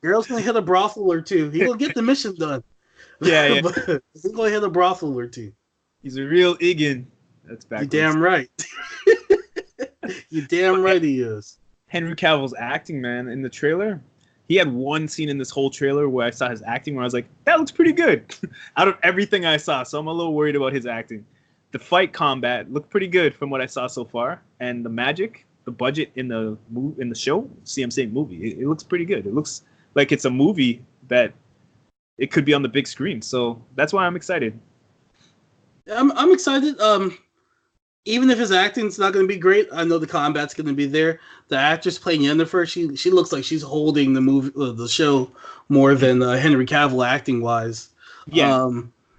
Geralt's gonna hit a brothel or two. He gonna get the mission done.
Yeah.
But he's gonna hit a brothel or two.
He's a real Egan. That's backwards.
You damn right. You damn right he is.
Henry Cavill's acting, man, in the trailer. He had one scene in this whole trailer where I saw his acting where I was like, that looks pretty good out of everything I saw. So I'm a little worried about his acting. The fight combat looked pretty good from what I saw so far. And the magic, the budget in the show, see, I'm saying movie, it looks pretty good. It looks like it's a movie that it could be on the big screen. So that's why I'm excited.
I'm excited. Even if his acting's not going to be great, I know the combat's going to be there. The actress playing Yennefer, she looks like she's holding the show more than Henry Cavill acting wise.
Yeah,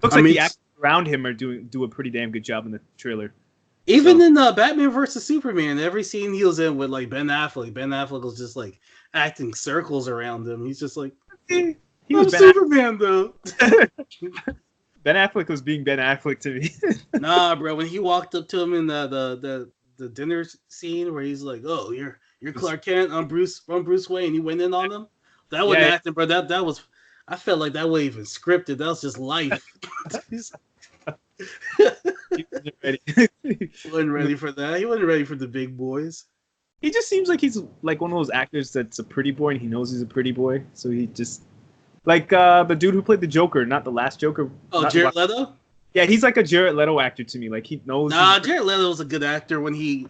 looks like the actors around him are do a pretty damn good job in the trailer.
Even in Batman vs Superman, every scene he was in with like Ben Affleck was just like acting circles around him. He's just like, he was Superman though.
Ben Affleck was being Ben Affleck to me.
Nah, bro. When he walked up to him in the dinner scene where he's like, "Oh, you're Clark Kent, I'm Bruce Wayne," he went in on him. That wasn't acting, bro. That was. I felt like that wasn't even scripted. That was just life. He wasn't ready. He wasn't ready for that. He wasn't ready for the big boys.
He just seems like he's like one of those actors that's a pretty boy and he knows he's a pretty boy, so he just. Like the dude who played the Joker, not the last Joker.
Oh, Jared Leto?
Yeah, he's like a Jared Leto actor to me. Like he knows.
Nah, Jared Leto's a good actor when he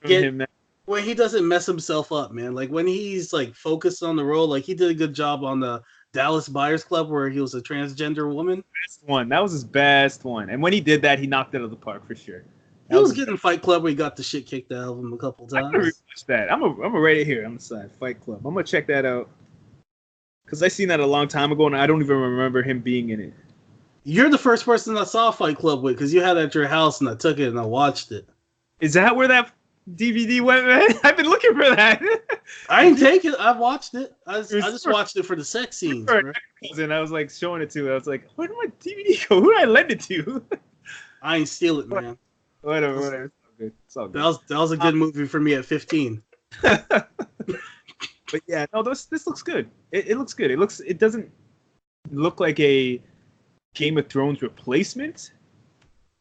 doesn't mess himself up, man. Like when he's like focused on the role, like he did a good job on the Dallas Buyers Club where he was a transgender woman.
Best one. That was his best one. And when he did that, he knocked it out of the park for sure.
He was getting Fight Club where he got the shit kicked out of him a couple times.
I'm gonna rewatch that. I'm gonna rate it here. I'm gonna say Fight Club. I'm gonna check that out. Because I seen that a long time ago, and I don't even remember him being in it.
You're the first person I saw Fight Club with, because you had it at your house, and I took it and I watched it.
Is that where that DVD went, man? I've been looking for that.
I didn't take it. I watched it. I just watched it for the sex scenes.
And I was like showing it to. I was like, where did my DVD go? Who did I lend it to?
I ain't steal it, man.
Whatever. It's all good.
That was a good movie for me at 15.
But yeah, no, this looks good. It looks good. It doesn't look like a Game of Thrones replacement.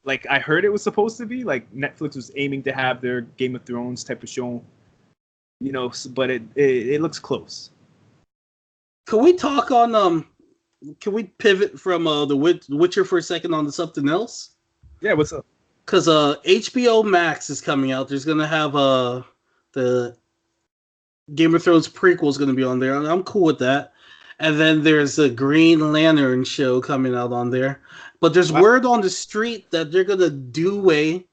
Like I heard it was supposed to be. Like Netflix was aiming to have their Game of Thrones type of show. You know, but it looks close.
Can we talk on Can we pivot from the Witcher for a second on to something else?
Yeah, what's up?
Because HBO Max is coming out. There's gonna have the Game of Thrones prequel is going to be on there. I'm cool with that. And then there's a Green Lantern show coming out on there. But there's word on the street that they're going to do away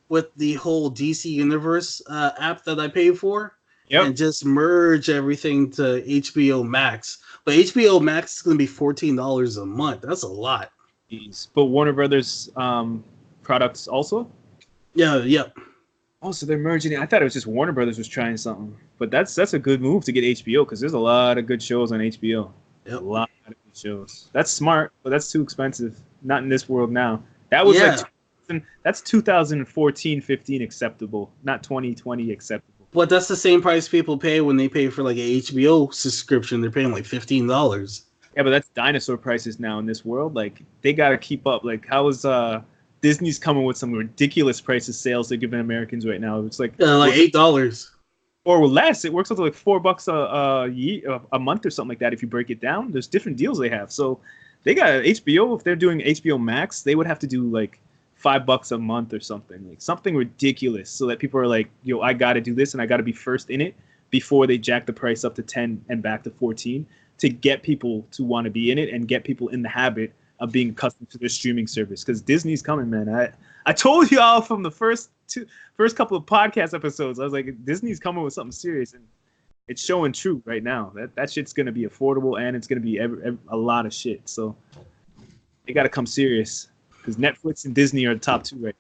with the whole DC Universe app that I pay for. Yep. And just merge everything to HBO Max. But HBO Max is going to be $14 a month. That's a lot.
Jeez. But Warner Brothers products also?
Yeah, yep.
Oh, so they're merging it. I thought it was just Warner Brothers was trying something. But that's a good move to get HBO because there's a lot of good shows on HBO. Yep. A lot of good shows. That's smart, but that's too expensive. Not in this world now. That was that's 2014-15 acceptable, not 2020 acceptable.
But that's the same price people pay when they pay for like an HBO subscription. They're paying like $15.
Yeah, but that's dinosaur prices now in this world. Like they got to keep up. Like how is Disney's coming with some ridiculous prices sales they're giving Americans right now. It's like
$8
or less. It works out to like $4 a month or something like that. If you break it down, there's different deals they have. So they got HBO. If they're doing HBO Max, they would have to do like $5 a month or something, like something ridiculous, so that people are like, yo, I got to do this and I got to be first in it before they jack the price up to 10 and back to 14 to get people to want to be in it and get people in the habit of being accustomed to their streaming service. Because Disney's coming, man. I told y'all from the first couple of podcast episodes, I was like, Disney's coming with something serious, and it's showing true right now. That shit's gonna be affordable, and it's gonna be a lot of shit. So they gotta come serious, because Netflix and Disney are the top two right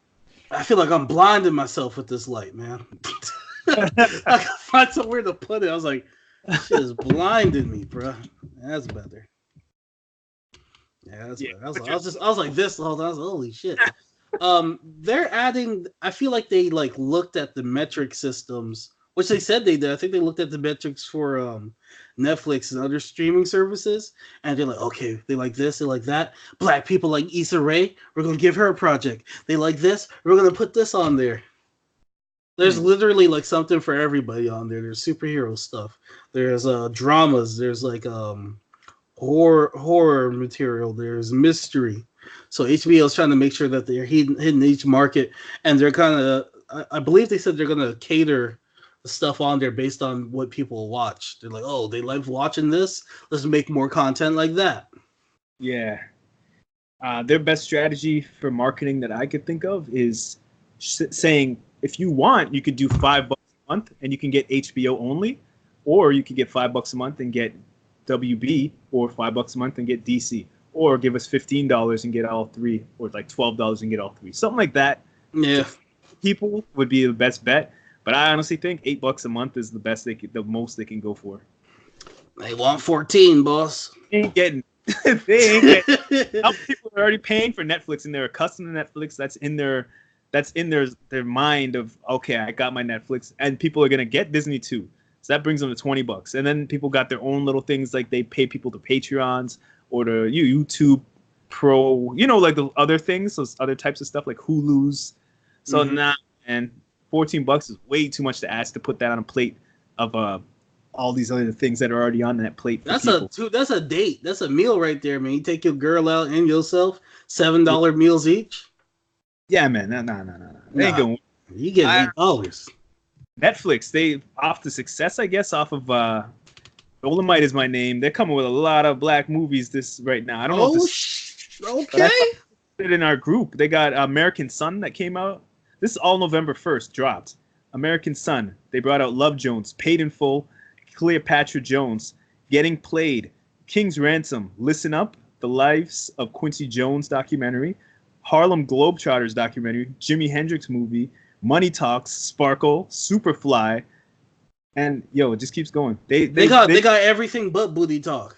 now.
I feel like I'm blinding myself with this light, man. I gotta find somewhere to put it. I was like, this shit is blinding me, bro. That's better. Yeah, that's better. I was like this the whole time. I was like, holy shit. They're adding. I feel like they like looked at the metric systems, which they said they did. I think they looked at the metrics for Netflix and other streaming services, and they're like, okay, they like this, they like that. Black people like Issa Rae, we're gonna give her a project. They like this, we're gonna put this on there. There's literally like something for everybody on there. There's superhero stuff. There's dramas. There's like horror material. There's mystery. So HBO is trying to make sure that they're hitting each market, and they're kind of. I believe they said they're gonna cater the stuff on there based on what people watch. They're like, oh, they like watching this. Let's make more content like that.
Yeah. Their best strategy for marketing that I could think of is saying, if you want, you could do $5 a month and you can get HBO only, or you could get $5 a month and get WB, or $5 a month and get DC, or give us $15 and get all three, or like $12 and get all three, something like that.
Yeah,
people would be the best bet, but I honestly think $8 a month is the most they can go for.
They want 14, boss.
They ain't getting. They ain't getting. Some people are already paying for Netflix and they're accustomed to Netflix. That's in their mind of, okay, I got my Netflix, and people are gonna get Disney too. So that brings them to $20, and then people got their own little things, like they pay people to Patreons or to YouTube Pro, like the other things, those other types of stuff like Hulu's. So now, and $14 is way too much to ask to put that on a plate of all these other things that are already on that plate.
That's a date. That's a meal right there, man. You take your girl out and yourself, $7 meals each.
Yeah, man. No. They ain't going.
You get $8.
Netflix, they off the success, I guess, off of Dolomite is my name. They're coming with a lot of black movies this right now. I don't know.
Okay.
In our group, they got American Son that came out. This is all November 1st dropped. American Son. They brought out Love Jones, Paid in Full, Cleopatra Jones, Getting Played, King's Ransom, Listen Up, The Lives of Quincy Jones documentary, Harlem Globetrotters documentary, Jimi Hendrix movie, Money Talks, Sparkle, Superfly, and it just keeps going. They got
everything but Booty Talk.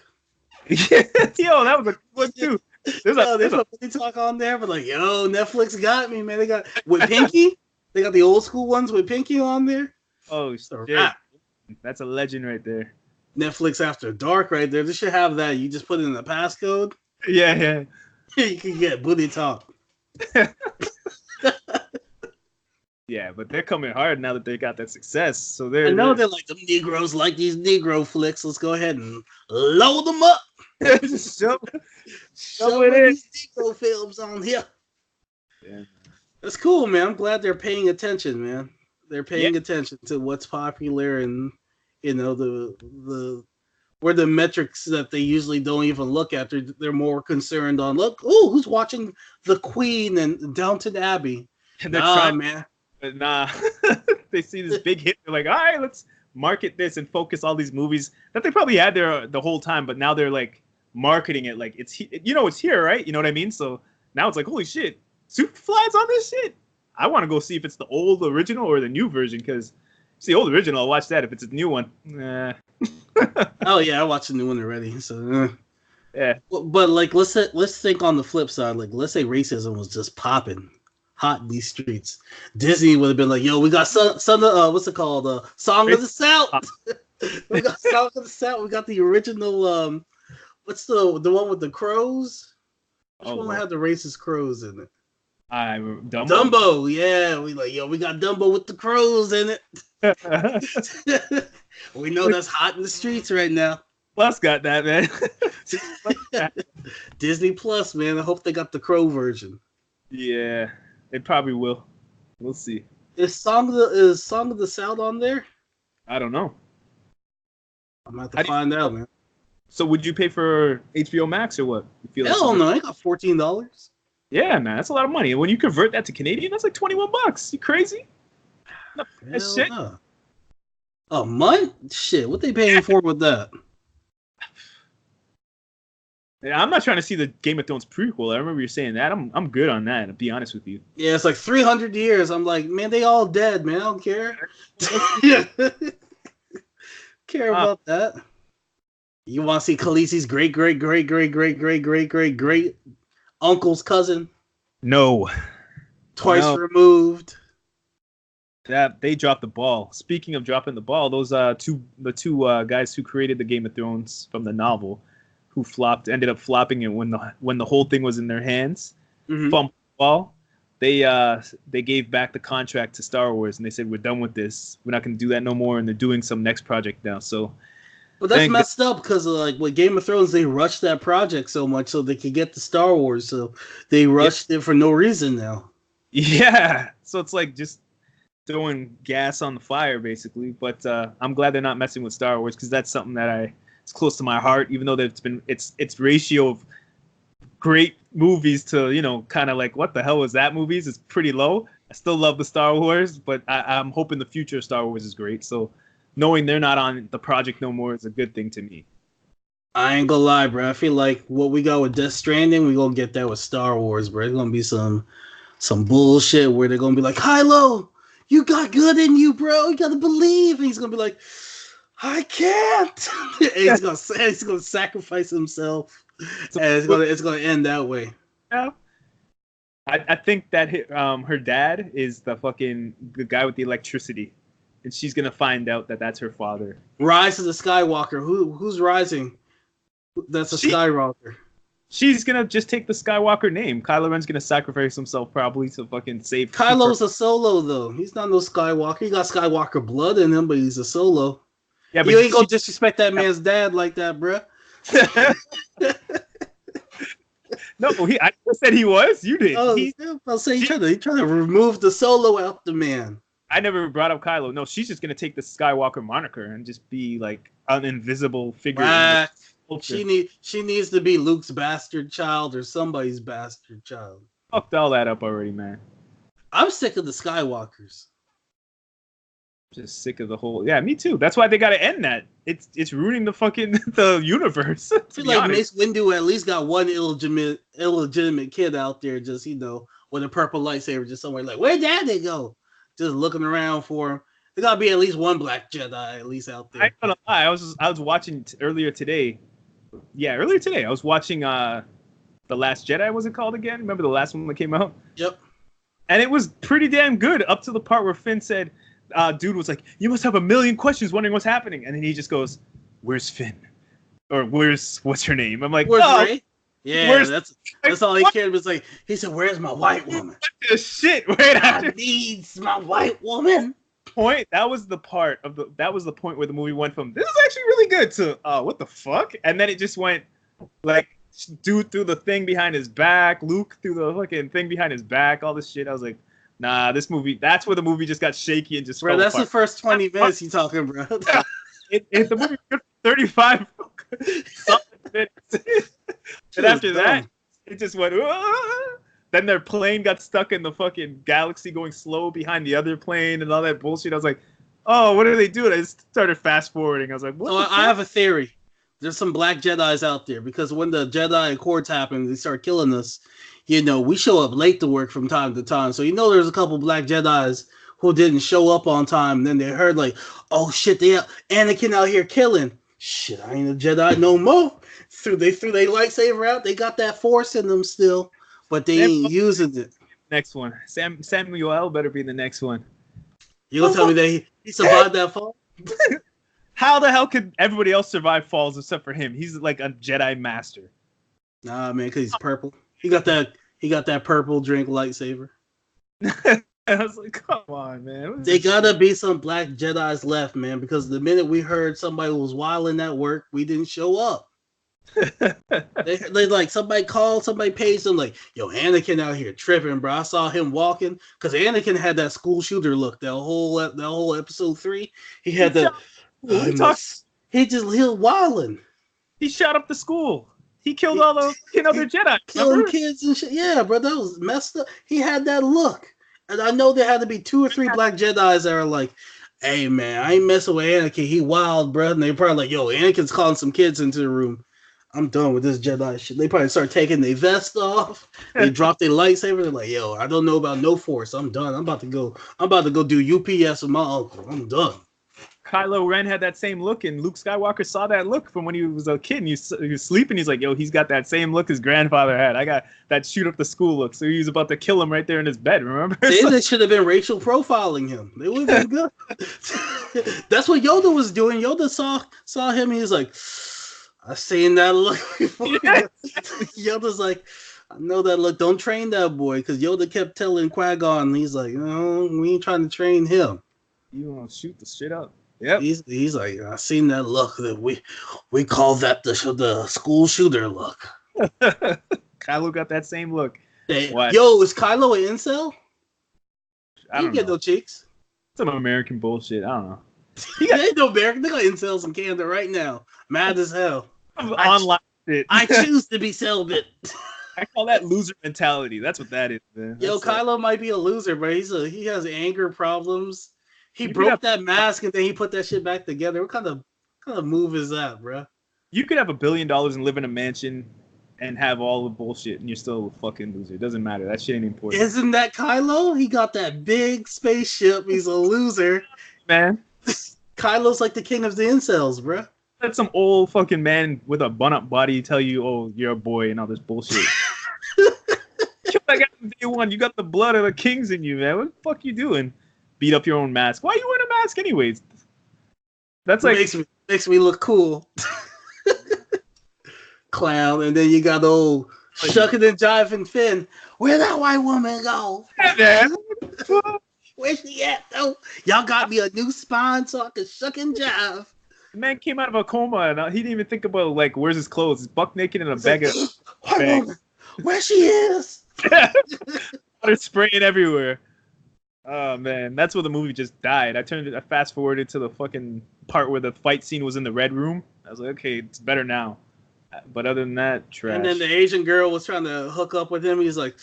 That was a one too. There's
a Booty Talk on there, but Netflix got me, man. They got with Pinky. They got the old school ones with Pinky on there.
Oh shit. That's a legend right there.
Netflix After Dark right there. They should have that. You just put it in the passcode.
Yeah.
You can get Booty Talk.
Yeah, but they're coming hard now that they got that success. So
they're like, them Negroes like these Negro flicks. Let's go ahead and load them up.
Just shove it in.
These Negro films on here.
Yeah.
That's cool, man. I'm glad they're paying attention, man. They're paying attention to what's popular, and the where the metrics that they usually don't even look at. They're more concerned on, who's watching The Queen and Downton Abbey. Man.
But nah, they see this big hit. They're like, all right, let's market this and focus all these movies that they probably had there the whole time, but now they're like marketing it like it's here, right? You know what I mean? So now it's like, holy shit, Superfly's on this shit. I want to go see if it's the old original or the new version, because it's the old original. I'll watch that. If it's a new one,
Oh yeah, I watched the new one already. So
yeah.
But like, let's think on the flip side. Like, let's say racism was just popping hot in these streets. Disney would have been like, yo, we got what's it called? Song of the South. We got Song of the South. We got the original. What's the one with the crows? Which one had the racist crows in it?
Dumbo.
Yeah, we got Dumbo with the crows in it. We know that's hot in the streets right now.
Plus got that, man.
Disney Plus, man. I hope they got the crow version.
Yeah. It probably will. We'll see.
Is Song of the South on there?
I don't know.
I'm gonna have to find out, man.
So would you pay for HBO Max or what? You feel
Hell no, I got $14.
Yeah, man, that's a lot of money. And when you convert that to Canadian, that's like $21. You crazy? That's shit.
No. A month? Shit, what they paying for with that?
Yeah, I'm not trying to see the Game of Thrones prequel. I remember you saying that. I'm good on that, to be honest with you.
Yeah, it's like 300 years. I'm like, man, they all dead, man. I don't care. Care about that. You want to see Khaleesi's great uncle's cousin?
No.
Twice removed.
That they dropped the ball. Speaking of dropping the ball, those two guys who created the Game of Thrones from the novel, who ended up flopping it when the whole thing was in their hands.
Mm-hmm.
Fumbled the ball. They gave back the contract to Star Wars and they said, we're done with this. We're not going to do that no more. And they're doing some next project now. So,
but that's messed up because like with Game of Thrones, they rushed that project so much so they could get to Star Wars. So they rushed it for no reason now.
Yeah. So it's like just throwing gas on the fire basically. But I'm glad they're not messing with Star Wars because that's something that it's close to my heart, even though its ratio of great movies to, kind of like what the hell was that movies is pretty low. I still love the Star Wars, but I'm hoping the future of Star Wars is great. So knowing they're not on the project no more is a good thing to me.
I ain't gonna lie, bro. I feel like what we got with Death Stranding, we gonna get that with Star Wars, bro. It's gonna be some bullshit where they're gonna be like, Kylo, you got good in you, bro. You gotta believe. And he's gonna be like, I can't. And he's gonna sacrifice himself. And it's gonna end that way.
Yeah. I think that her dad is the guy with the electricity, and she's gonna find out that that's her father.
Rise of the Skywalker. Who's rising? That's a Skywalker.
She's gonna just take the Skywalker name. Kylo Ren's gonna sacrifice himself probably to fucking save.
Kylo's a solo though. He's not no Skywalker. He got Skywalker blood in him, but he's a solo. Yeah, but you ain't gonna disrespect that man's dad like that, bruh.
No, I said he was. You did.
I'll say he trying to remove the solo out the man.
I never brought up Kylo. No, she's just gonna take the Skywalker moniker and just be like an invisible figure.
She needs to be Luke's bastard child or somebody's bastard child.
Fucked all that up already, man.
I'm sick of the Skywalkers.
Just sick of the whole. Yeah, me too. That's why they gotta end that. It's ruining the universe.
I feel like Mace Windu at least got one illegitimate kid out there, just with a purple lightsaber, just somewhere like, where'd Daddy go? Just looking around for him. There gotta be at least one black Jedi at least out there.
I ain't gonna lie. I was watching earlier today. Yeah, earlier today I was watching The Last Jedi. Was it called again? Remember the last one that came out?
Yep. And
it was pretty damn good up to the part where Finn said. Dude was like, you must have a million questions wondering what's happening. And then he just goes, where's Finn? Or what's her name? I'm like,
where's Ray? Yeah, that's all he cared was like, he said, where's my white woman?
Shit,
I needs my white woman.
That was the point where the movie went from, this is actually really good to, what the fuck? And then it just went, like, dude through the thing behind his back, Luke through the fucking thing behind his back, all this shit. I was like, nah, this movie, that's where the movie just got shaky and just
bro, that's apart. The first 20 minutes you talking, bro.
The movie 35 minutes. And after that, it just went, then their plane got stuck in the fucking galaxy going slow behind the other plane and all that bullshit. I was like, oh, what are they doing? I just started fast forwarding. I was like, what?
I have a theory. There's some black Jedis out there because when the Jedi Accords happened, they start killing us. We show up late to work from time to time. So, there's a couple black Jedis who didn't show up on time. And then they heard like, oh shit, Anakin out here killing. Shit, I ain't a Jedi no more. They threw their lightsaber out. They got that force in them still, but they ain't using it.
Next one. Samuel better be the next one.
You gonna tell me that he survived that fall?
How the hell could everybody else survive falls except for him? He's like a Jedi master.
Nah, man, because he's purple. He got that purple drink lightsaber.
I was like, come on, man.
They gotta be some black Jedis left, man, because the minute we heard somebody was wilding at work, we didn't show up. They like somebody pays them like, yo, Anakin out here tripping, bro. I saw him walking because Anakin had that school shooter look. That whole episode 3, he had the. He was wilding.
He shot up the school. He killed all those other Jedi.
Killing kids and shit. Yeah, bro, that was messed up. He had that look. And I know there had to be 2 or 3 black Jedis that are like, hey, man, I ain't messing with Anakin. He wild, bro. And they probably like, yo, Anakin's calling some kids into the room. I'm done with this Jedi shit. They probably start taking their vest off. They drop their lightsaber. They're like, yo, I don't know about no Force. I'm done. I'm about to go do UPS with my uncle. I'm done.
Kylo Ren had that same look, and Luke Skywalker saw that look from when he was a kid. And he was sleeping. He's like, yo, he's got that same look his grandfather had. I got that shoot up the school look. So he was about to kill him right there in his bed, remember?
They should have been racial profiling him. They would have been good. That's what Yoda was doing. Yoda saw him. He was like, I seen that look before. Yes. Yoda's like, I know that look. Don't train that boy. Because Yoda kept telling Qui-Gon, he's like, no, we ain't trying to train him.
You want to shoot the shit up. Yep.
He's like, I seen that look. That we call that the school shooter look.
Kylo got that same look.
Yo, is Kylo an incel?
I don't
get no cheeks.
Some American bullshit. I don't know.
He ain't no American. They got incels in Canada right now. Mad as hell.
Online shit.
I choose to be celibate.
I call that loser mentality. That's what that is, man.
Yo, Kylo might be a loser, but he has anger problems. He broke that mask and then he put that shit back together. What kind of move is that, bro?
You could have $1 billion and live in a mansion and have all the bullshit, and you're still a fucking loser. It doesn't matter. That shit ain't important.
Isn't that Kylo? He got that big spaceship. He's a loser,
man.
Kylo's like the king of the incels, bro.
Let some old fucking man with a bun-up body tell you, oh, you're a boy and all this bullshit. I got from day one. You got the blood of the kings in you, man. What the fuck you doing? Beat up your own mask. Why are you wearing a mask anyways? That's like
makes me look cool. Clown, and then you got the old shucking and jiving Finn. Where'd that white woman go?
Man.
Where's she at though? Y'all got me a new spine so I can shuck and jive.
The man came out of a coma and he didn't even think about like where's his clothes. He's buck naked in a bag of
where she is.
Water spraying everywhere. Oh man, that's where the movie just died. I fast forwarded to the fucking part where the fight scene was in the red room. I was like, okay, it's better now. But other than that, trash.
And then the Asian girl was trying to hook up with him. He's like,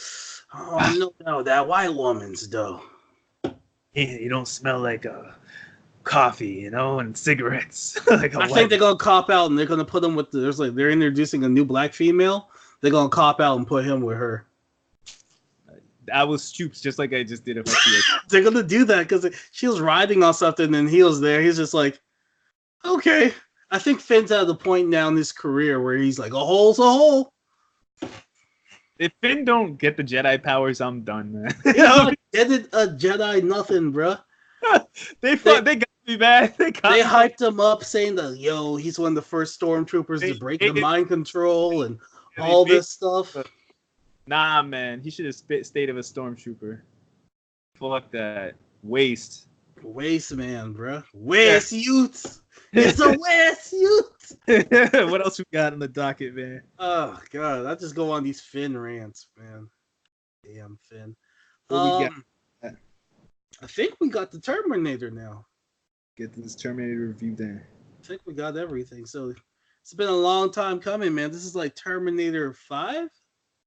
oh no, that white woman's though.
Yeah, you don't smell like coffee, and cigarettes. I
think they're gonna cop out and they're gonna put him with they're introducing a new black female. They're gonna cop out and put him with her.
I was Stoops, just like I just did.
They're gonna do that because she was riding on something and he was there. He's just like, okay. I think Finn's at the point now in his career where he's like, a hole's a hole.
If Finn don't get the Jedi powers, I'm done, man.
He's not getting a Jedi nothing, bro.
They got me, man. They
hyped him up saying that, yo, he's one of the first stormtroopers to break the mind control and all this stuff.
Nah, man. He should have stayed of a stormtrooper. Fuck that. Waste,
man, bro. Waste youths. It's a waste youth.
What else we got on the docket, man?
Oh, God. I just go on these Finn rants, man. Damn Finn.
I
think we got the Terminator now.
Get this Terminator review then.
I think we got everything. So it's been a long time coming, man. This is like Terminator 5.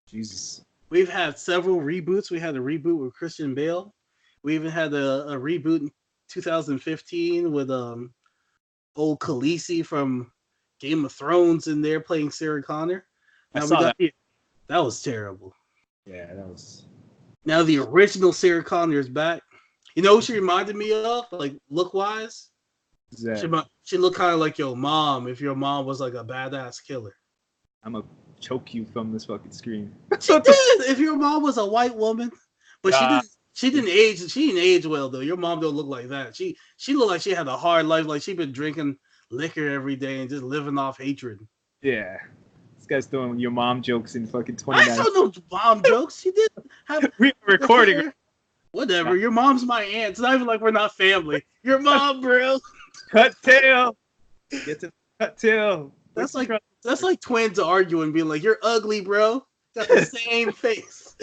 Jesus.
We've had several reboots. We had a reboot with Christian Bale. We even had a reboot in 2015 with old Khaleesi from Game of Thrones in there playing Sarah Connor.
I saw that.
That was terrible.
Yeah, that was.
Now the original Sarah Connor is back. You know who she reminded me of, like look-wise? She looked kind of like your mom if your mom was like a badass killer.
I'm a choke you from this fucking screen.
She did. If your mom was a white woman, but she didn't age well though. Your mom don't look like that. She looked like she had a hard life, like she been drinking liquor every day and just living off hatred.
Yeah. This guy's throwing your mom jokes in fucking 29.
I don't know mom jokes. She didn't have
we were recording.
Whatever. Your mom's my aunt. It's not even like we're not family. Your mom, bro.
Cut tail. Get to cut tail.
That's like That's like twins arguing, being like, "You're ugly, bro." Got the same face.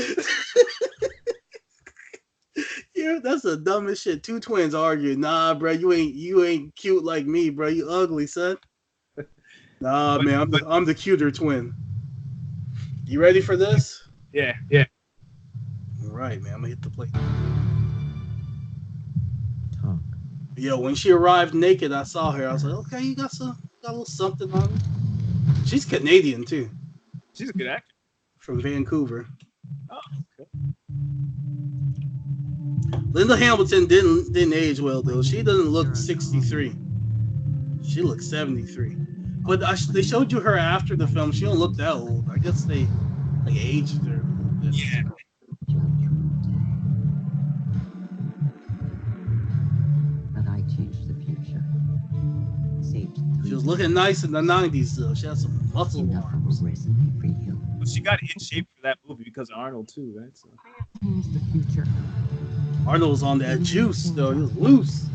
Yeah, that's the dumbest shit. Two twins arguing. Nah, bro, you ain't cute like me, bro. You ugly, son. Nah, man, I'm the cuter twin. You ready for this?
Yeah.
All right, man. I'm gonna hit the play.
Talk.
Yo, when she arrived naked, I saw her. I was like, okay, you got a little something on her. She's Canadian too.
She's a good actor.
From Vancouver.
Oh, okay.
Linda Hamilton didn't age well though. She doesn't look 63. She looks 73. But they showed you her after the film. She don't look that old. I guess they like aged her.
Yeah.
But I changed the future. Saved.
She was looking nice in the 90s though. She had some muscle
enough
arms.
will resonate for you.
But she got in shape for that movie because of Arnold too, right? So.
Change the future.
Arnold was on that juice though. He was loose.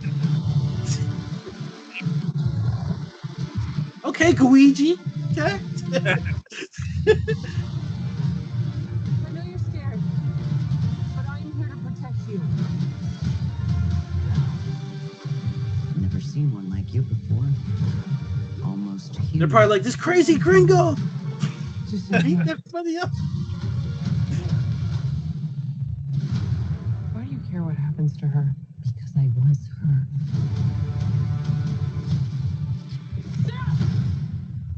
Okay, Luigi. Okay.
I know you're scared, but I'm here to protect you.
Never seen one like you before. Almost human.
They're probably like, this crazy gringo.
Just
Ain't that funny?
why do you care what happens to her?
Because I was her.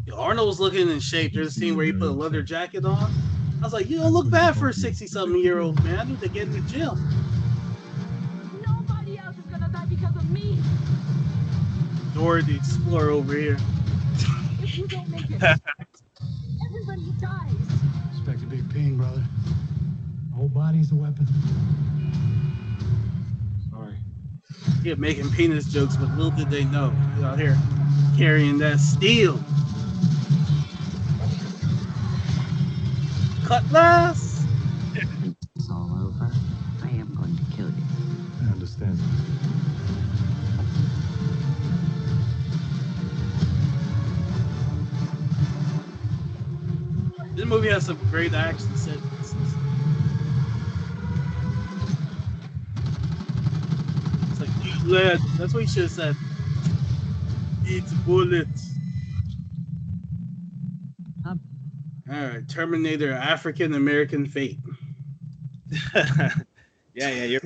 Yo, Arnold was looking in shape. There's a scene where he put a leather jacket on. I was like, you don't look bad for a 60-something-year-old man. I need to get in the gym.
Nobody else is gonna die because of me.
Dora the Explorer over here.
If you don't make it, everybody dies.
Expect a big pain, brother. The whole body's a weapon. Sorry.
Yeah, making penis jokes, but little did they know. He's out here carrying that steel. Cutlass!
It's all over. I am going to kill you.
I understand.
This movie has some great action sequences. It's like, eat lead. That's what you should have said. Eat bullets. Alright, Terminator, African American Fate.
yeah.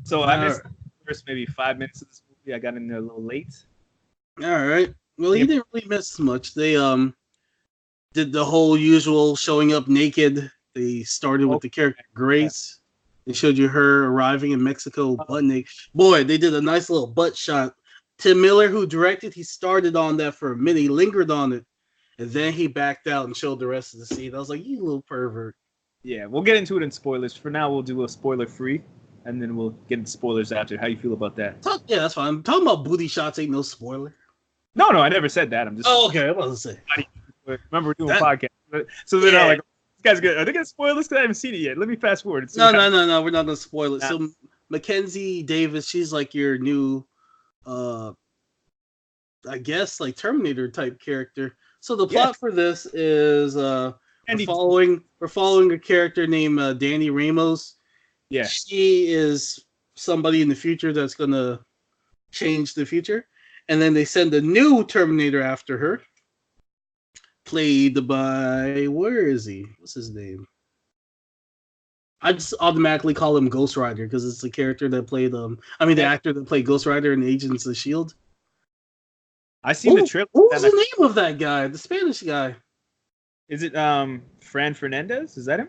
So I missed the first maybe 5 minutes of this movie. I got in there a little late.
Alright. Well, he didn't really miss much. They did the whole usual showing up naked. They started with the character Grace. They showed you her arriving in Mexico butt naked. Boy, they did a nice little butt shot. Tim Miller, who directed, he started on that for a minute. He lingered on it. And then he backed out and showed the rest of the scene. I was like, you little pervert.
Yeah, we'll get into it in spoilers. For now, we'll do a spoiler-free, and then we'll get into spoilers after. How you feel about that?
Yeah, that's fine. Talking about booty shots ain't no spoiler.
No, I never said that. I'm just...
Oh, okay. I was going to say.
Remember, we're doing a podcast. So they're not like, this guy's good. Are they going to spoil this? Because I haven't seen it yet. Let me fast forward.
No. We're not going to spoil it. Nah. So Mackenzie Davis, she's like your new, I guess, like Terminator type character. So the plot for this is we're following a character named Danny Ramos. Yeah. She is somebody in the future that's going to change the future. And then they send a new Terminator after her. Played by, where is he? What's his name? I just automatically call him Ghost Rider because it's the character that played the actor that played Ghost Rider in Agents of S.H.I.E.L.D.
I seen the trailer.
What was the name of that guy? The Spanish guy.
Is it Fran Fernandez? Is that him?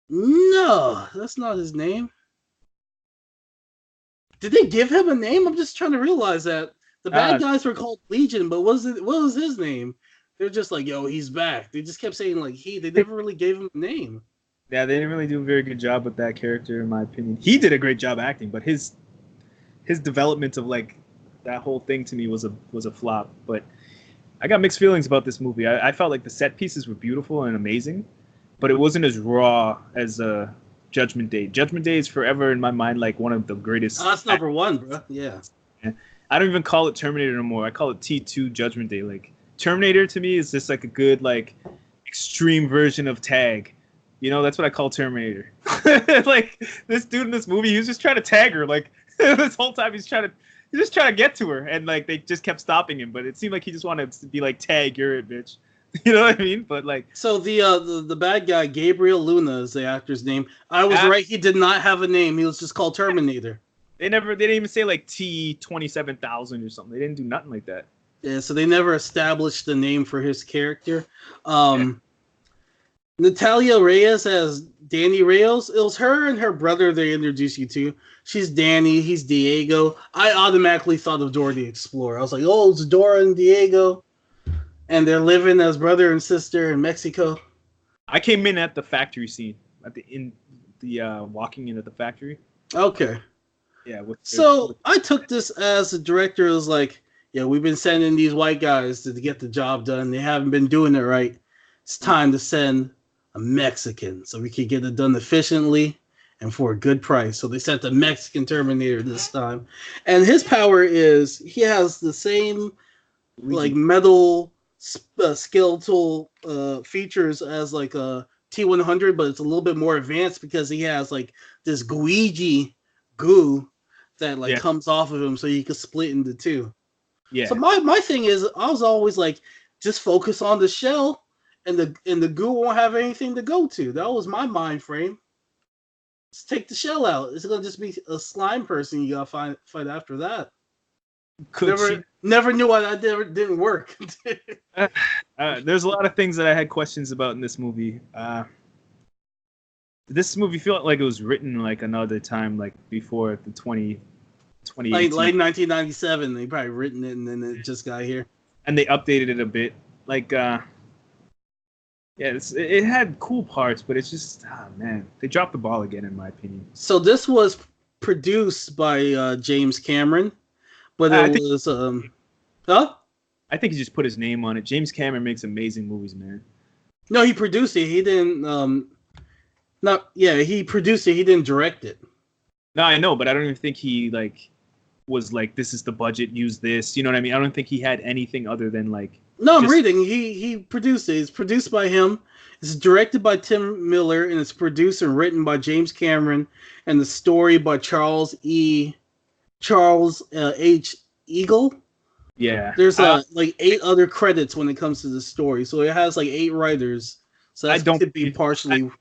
No, that's not his name. Did they give him a name? I'm just trying to realize that. The bad guys were called Legion, but what was his name? They're just like, yo, he's back. They just kept saying like they never really gave him a name.
Yeah, they didn't really do a very good job with that character, in my opinion. He did a great job acting, but his development of like that whole thing to me was a flop. But I got mixed feelings about this movie. I felt like the set pieces were beautiful and amazing, but it wasn't as raw as Judgment Day. Judgment Day is forever in my mind like one of the greatest.
Oh, that's number one, bro. Yeah.
I don't even call it Terminator no more. I call it T2 Judgment Day. Like Terminator to me is just like a good like extreme version of Tag. You know, that's what I call Terminator. Like this dude in this movie, he was just trying to tag her. Like this whole time, he's just trying to get to her, and like they just kept stopping him. But it seemed like he just wanted to be like, Tag, you're it, bitch. You know what I mean? But like,
so the bad guy, Gabriel Luna is the actor's name. I was right. He did not have a name. He was just called Terminator.
They didn't even say like T-27,000 or something. They didn't do nothing like that.
Yeah, so they never established the name for his character. Natalia Reyes as Danny Reyes. It was her and her brother they introduced you to. She's Danny, he's Diego. I automatically thought of Dora the Explorer. I was like, oh, it's Dora and Diego. And they're living as brother and sister in Mexico.
I came in at the factory scene, walking in at the factory.
Okay.
Yeah.
So I took this as the director was like, yeah, we've been sending these white guys to get the job done. They haven't been doing it right. It's time to send a Mexican so we can get it done efficiently and for a good price. So they sent the Mexican Terminator this time. And his power is he has the same like metal skeletal features as like a T-100, but it's a little bit more advanced because he has like this Luigi goo that like comes off of him so you can split into two. Yeah. So my thing is I was always like, just focus on the shell and the goo won't have anything to go to. That was my mind frame. Just take the shell out. It's gonna just be a slime person you gotta fight after that. Never knew why that didn't work.
There's a lot of things that I had questions about in this movie. This movie felt like it was written like another time, like before the 2018.
Like 1997, they probably written it and then it just got here.
And they updated it a bit. Like, it had cool parts, but it's just, man, they dropped the ball again, in my opinion.
So this was produced by James Cameron, but I
think he just put his name on it. James Cameron makes amazing movies, man.
No, he produced it. He didn't. He produced it. He didn't direct it.
No, I know, but I don't even think he was like, this is the budget, use this. You know what I mean? I don't think he had anything other than like.
No, I'm reading. He produced it. It's produced by him. It's directed by Tim Miller, and it's produced and written by James Cameron, and the story by Charles H. Eagle.
Yeah.
There's like 8 other credits when it comes to the story, so it has like 8 writers. So that could be partially.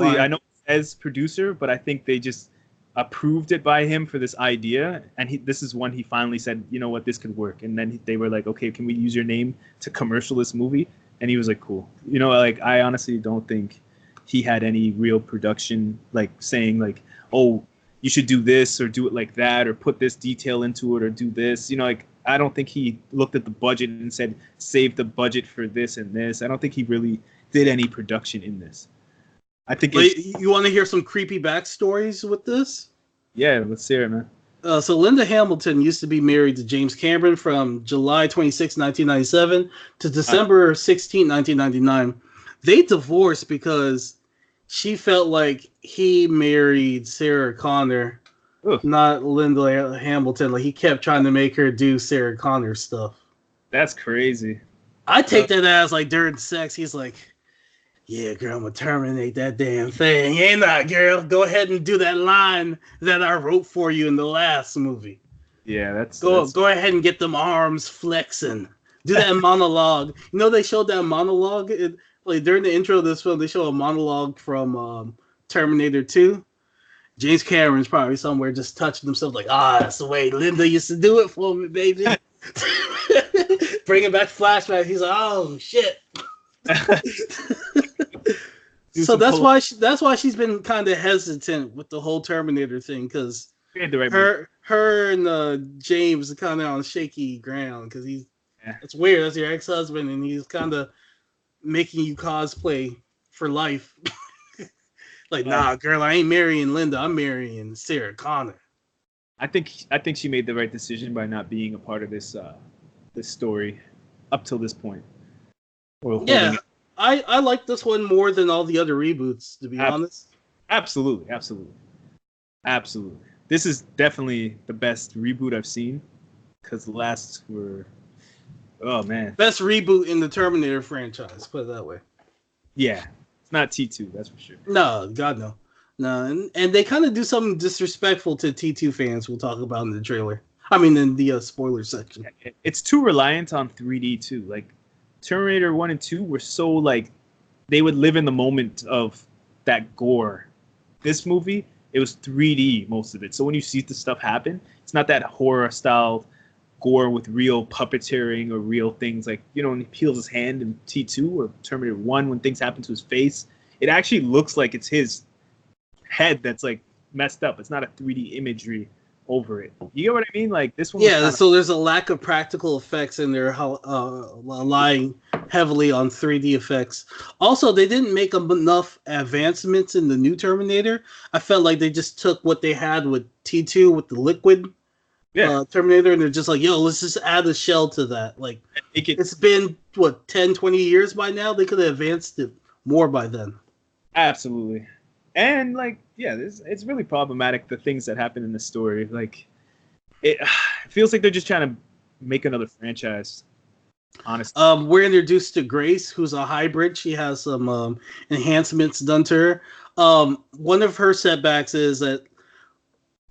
I know as producer, but I think they just approved it by him for this idea, and this is when he finally said, you know what, this could work. And then they were like, okay, can we use your name to commercial this movie? And he was like, cool. You know, like I honestly don't think he had any real production, like saying like, oh, you should do this or do it like that or put this detail into it or do this. You know, like I don't think he looked at the budget and said, save the budget for this and this. I don't think he really did any production in this. I think
you want to hear some creepy backstories with this?
Yeah, let's hear it, man.
So Linda Hamilton used to be married to James Cameron from July 26, 1997 to December 16, 1999. They divorced because she felt like he married Sarah Connor, not Linda Hamilton. Like he kept trying to make her do Sarah Connor stuff.
That's crazy.
I take that as like during sex, he's like, yeah, girl, I'm gonna terminate that damn thing. Hey, not, girl. Go ahead and do that line that I wrote for you in the last movie.
Yeah, that's
go ahead and get them arms flexing. Do that monologue. You know, they showed that monologue like during the intro of this film. They show a monologue from Terminator 2. James Cameron's probably somewhere just touching himself, like, that's the way Linda used to do it for me, baby. Bringing back flashbacks. He's like, oh shit. So that's why she's been kind of hesitant with the whole Terminator thing, because her and James are kind of on shaky ground, because it's weird. That's your ex-husband, and he's kind of making you cosplay for life. Like, nah, girl, I ain't marrying Linda. I'm marrying Sarah Connor.
I think she made the right decision by not being a part of this story up till this point.
Yeah. I like this one more than all the other reboots, to be honest.
Absolutely. This is definitely the best reboot I've seen, because the last were Oh man.
Best reboot in the Terminator franchise. Put it that way.
Yeah, it's not T2, that's for sure.
No, God no. No, and they kind of do something disrespectful to T2 fans. We'll talk about in the trailer. I mean, in the spoiler section.
It's too reliant on 3D too. Like Terminator 1 and 2 were so like they would live in the moment of that gore. This movie, it was 3D most of it. So when you see the stuff happen, it's not that horror style gore with real puppeteering or real things like, you know, when he peels his hand in T2 or Terminator 1 when things happen to his face. It actually looks like it's his head that's like messed up. It's not a 3D imagery over it. You get what I mean? Like this one.
Yeah, so there's a lack of practical effects and they're relying heavily on 3D effects. Also, they didn't make enough advancements in the new Terminator. I felt like they just took what they had with T2 with the liquid Terminator and they're just like, yo, let's just add a shell to that. Like it's been what 10, 20 years by now. They could have advanced it more by then.
Absolutely. And like, yeah, it's really problematic, the things that happen in the story. Like, it feels like they're just trying to make another franchise. Honestly,
we're introduced to Grace, who's a hybrid. She has some enhancements done to her. One of her setbacks is that,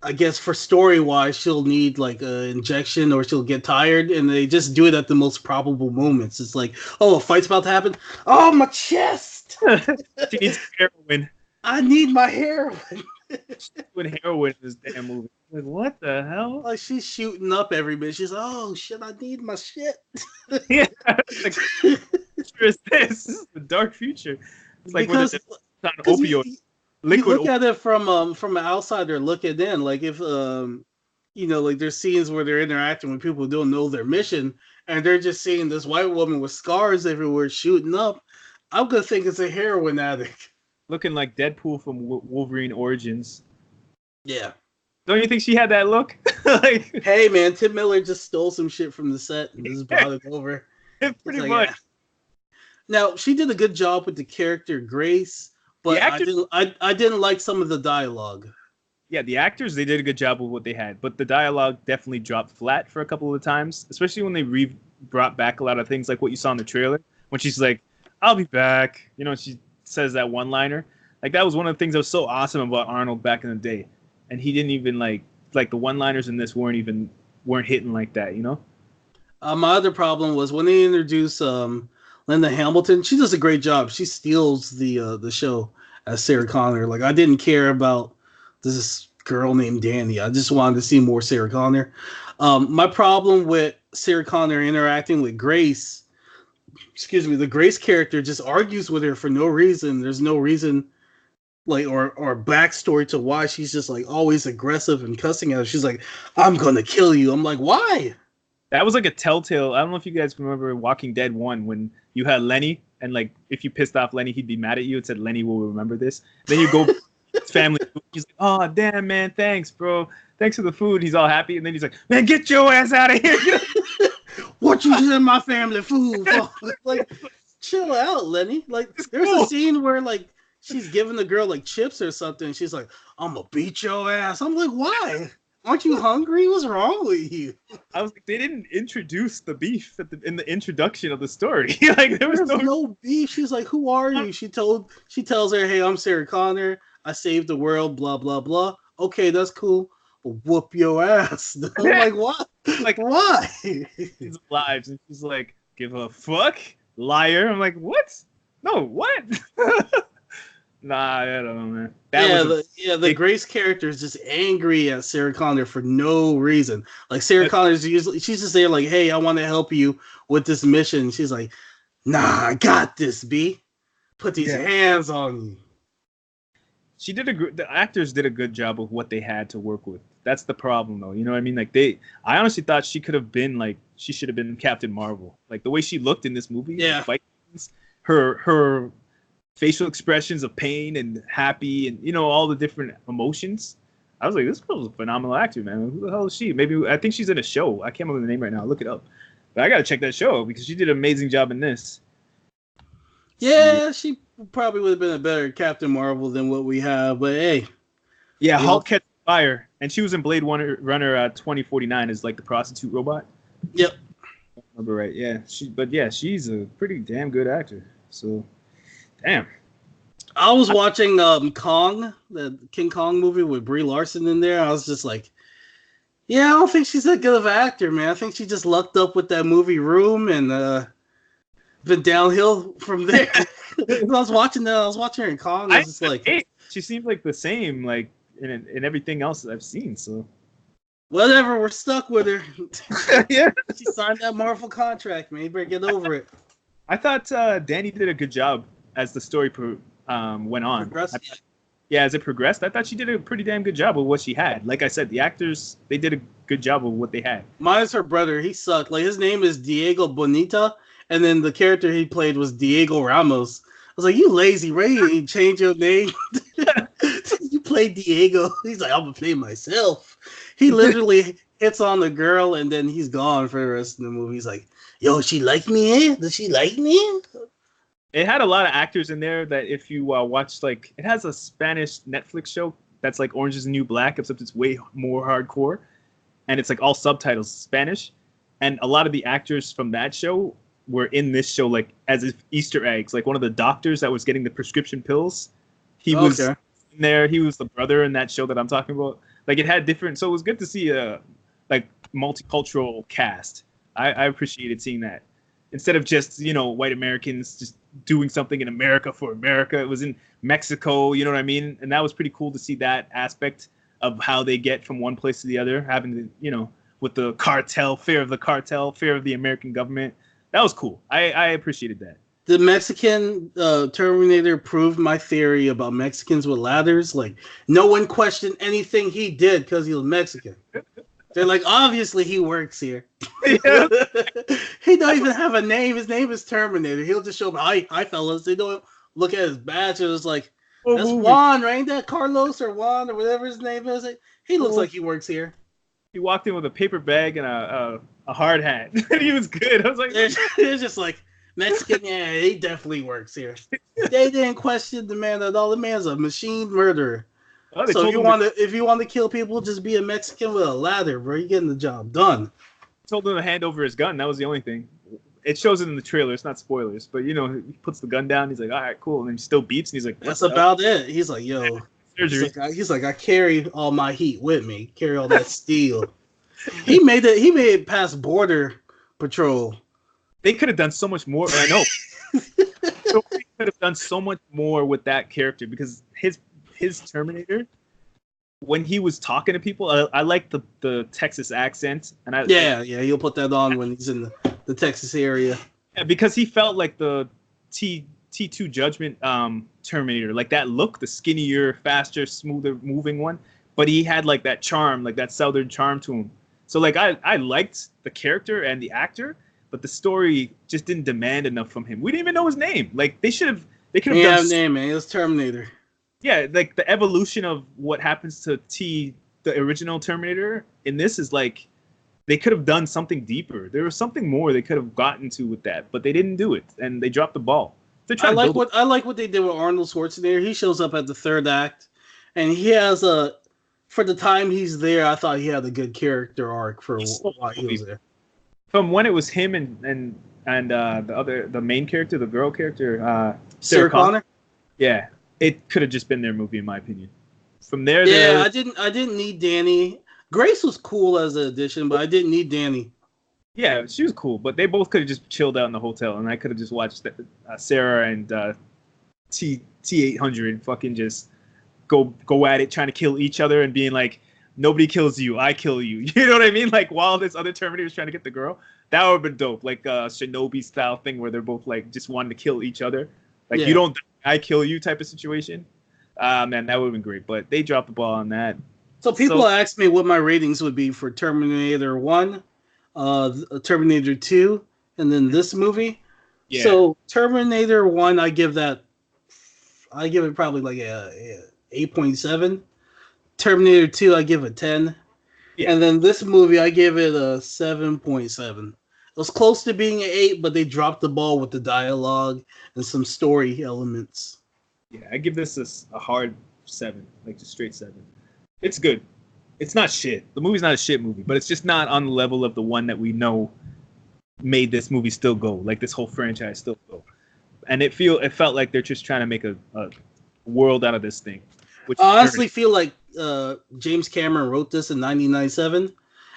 I guess, for story wise, she'll need like an injection or she'll get tired, and they just do it at the most probable moments. It's like, oh, a fight's about to happen. Oh, my chest.
She needs heroin.
I need my heroin.
With heroin in this damn movie. Like, what the hell?
Like, she's shooting up every bit. She's like, oh, shit, I need my shit.
Yeah. Like, what future is this? This is the dark future. It's like
because
it's on opioid.
You look at it from an outsider looking in. Like, if, you know, like, there's scenes where they're interacting with people who don't know their mission, and they're just seeing this white woman with scars everywhere shooting up, I'm going to think it's a heroin addict.
Looking like Deadpool from Wolverine Origins.
Yeah.
Don't you think she had that look? Like,
hey, man, Tim Miller just stole some shit from the set and just brought it over.
Pretty much. Yeah.
Now, she did a good job with the character Grace, but I didn't like some of the dialogue.
Yeah, the actors, they did a good job with what they had, but the dialogue definitely dropped flat for a couple of times, especially when they brought back a lot of things like what you saw in the trailer, when she's like, I'll be back. You know, she says that one-liner. Like, that was one of the things that was so awesome about Arnold back in the day. And he didn't even, like the one-liners in this weren't hitting like that, you know?
My other problem was when they introduced Linda Hamilton, she does a great job. She steals the show as Sarah Connor. Like, I didn't care about this girl named Danny. I just wanted to see more Sarah Connor. My problem with Sarah Connor interacting with Grace, the Grace character just argues with her for no reason. There's no reason, like, or backstory to why she's just like always aggressive and cussing at her. She's like, I'm gonna kill you. I'm like, why?
That was like a telltale. I don't know if you guys remember Walking Dead 1 when you had Lenny, and like if you pissed off Lenny, he'd be mad at you. It said Lenny will remember this. Then you go family food. He's like, oh damn man, thanks bro, thanks for the food. He's all happy, and then he's like, man, get your ass out of here.
What you did in my family food? Like, chill out, Lenny. Like, there's a scene where like she's giving the girl like chips or something. She's like, I'm gonna beat your ass. I'm like, why? Aren't you hungry? What's wrong with you?
I was like, they didn't introduce the beef in the introduction of the story. Like, there was
no beef. She's like, who are you? She tells her, hey, I'm Sarah Connor. I saved the world. Blah blah blah. Okay, that's cool. But whoop your ass. I'm like, what? Like, why?
She's alive, and she's like, give a fuck, liar. I'm like, what? No, what? Nah, I don't know, man. The
Grace character is just angry at Sarah Connor for no reason. Like, Sarah Connor's usually, she's just there like, hey, I want to help you with this mission. She's like, nah, I got this, B. Put these hands on you.
The actors did a good job of what they had to work with. That's the problem, though. You know what I mean? Like, I honestly thought she should have been Captain Marvel. Like, the way she looked in this movie, her facial expressions of pain and happy and, you know, all the different emotions. I was like, this girl's a phenomenal actor, man. Who the hell is she? I think she's in a show. I can't remember the name right now. I'll look it up. But I got to check that show because she did an amazing job in this.
Yeah, she probably would have been a better Captain Marvel than what we have, but hey.
Yeah, Hulk catch fire. And she was in Blade Runner 2049 as like the prostitute robot.
Yep.
remember right. Yeah, she's a pretty damn good actor. So, damn.
I was watching Kong, the King Kong movie with Brie Larson in there. I was just like, yeah, I don't think she's that good of an actor, man. I think she just lucked up with that movie Room and been downhill from there. I was watching her in Kong. I was just like,
she seems like the same, like in everything else that I've seen. So
whatever, we're stuck with her.
Yeah,
she signed that Marvel contract, man. You better get over it.
I thought Danny did a good job as the story went on. As it progressed, I thought she did a pretty damn good job with what she had. Like I said, the actors, they did a good job with what they had.
Minus her brother, he sucked. Like, his name is Diego Bonita, and then the character he played was Diego Ramos. I was like, you lazy, Ray, you change your name. You play Diego. He's like, I'm gonna play myself. He literally hits on the girl, and then he's gone for the rest of the movie. He's like, yo, she like me, eh? Does she like me?
It had a lot of actors in there that if you watch, like, it has a Spanish Netflix show that's like Orange is the New Black, except it's way more hardcore. And it's like all subtitles Spanish. And a lot of the actors from that show were in this show, like, as if Easter eggs. Like, one of the doctors that was getting the prescription pills, he was in there. He was the brother in that show that I'm talking about. Like, it had different, so it was good to see a, like, multicultural cast. I appreciated seeing that. Instead of just, white Americans just doing something in America for America. It was in Mexico, you know what I mean? And that was pretty cool to see that aspect of how they get from one place to the other, having to, with the cartel, fear of the cartel, fear of the American government. That was cool. I appreciated that.
The Mexican Terminator proved my theory about Mexicans with ladders. Like, no one questioned anything he did because he was Mexican. They're like, obviously he works here. Yeah. He don't even have a name. His name is Terminator. He'll just show up. Hi, fellas. They don't look at his badge. It was like, that's Juan, right? Ain't that Carlos or Juan or whatever his name is? He looks like he works here.
He walked in with a paper bag and a hard hat. He was good. I was like,
it's just like, Mexican, yeah, he definitely works here. They didn't question the man at all. The man's a machine murderer. Oh, so if you want to kill people, just be a Mexican with a ladder, bro. You're getting the job done.
Told him to hand over his gun. That was the only thing. It shows it in the trailer. It's not spoilers, but he puts the gun down. He's like, all right, cool, and then he still beeps, and he's like,
that's about it. He's like, yo, he's like, I carry all my heat with me. Carry all that steel. He made it past border patrol.
They could have done so much more. I know. They could have done so much more with that character because his Terminator, when he was talking to people, I like the Texas accent, and
you'll put that on when he's in the Texas area.
Yeah, because he felt like the T2 Judgment Terminator, like that look, the skinnier, faster, smoother moving one, but he had like that charm, like that southern charm to him. So like I liked the character and the actor, but the story just didn't demand enough from him. We didn't even know his name. Like they could have done
his name, man. It was Terminator.
Yeah, like the evolution of what happens to the original Terminator in this is like they could have done something deeper. There was something more they could have gotten to with that, but they didn't do it, and they dropped the ball.
I like what they did with Arnold Schwarzenegger. He shows up at the third act, and he has for the time he's there, I thought he had a good character arc for why he was there.
From when it was him and the main character, the girl character,
Sarah Connor.
Yeah. It could have just been their movie, in my opinion. From there,
I didn't need Danny. Grace was cool as an addition, but I didn't need Danny.
Yeah, she was cool, but they both could have just chilled out in the hotel, and I could have just watched Sarah and T-800 fucking just go at it, trying to kill each other, and being like, nobody kills you, I kill you. You know what I mean? Like while this other Terminator was trying to get the girl, that would have been dope. Like a Shinobi style thing where they're both like just wanting to kill each other. Like you don't. I kill you type of situation. Man, that would have been great. But they dropped the ball on that.
So people ask me what my ratings would be for Terminator 1, Terminator 2, and then this movie. Yeah. So Terminator 1, I give it probably like a 8.7. Terminator 2, I give it 10. Yeah. And then this movie, I give it a 7.7. It was close to being an 8, but they dropped the ball with the dialogue and some story elements.
Yeah, I give this a hard 7, like just straight 7. It's good. It's not shit. The movie's not a shit movie, but it's just not on the level of the one that we know made this movie still go, like this whole franchise still go. And it felt like they're just trying to make a world out of this thing. Which
I honestly feel like James Cameron wrote this in 1997,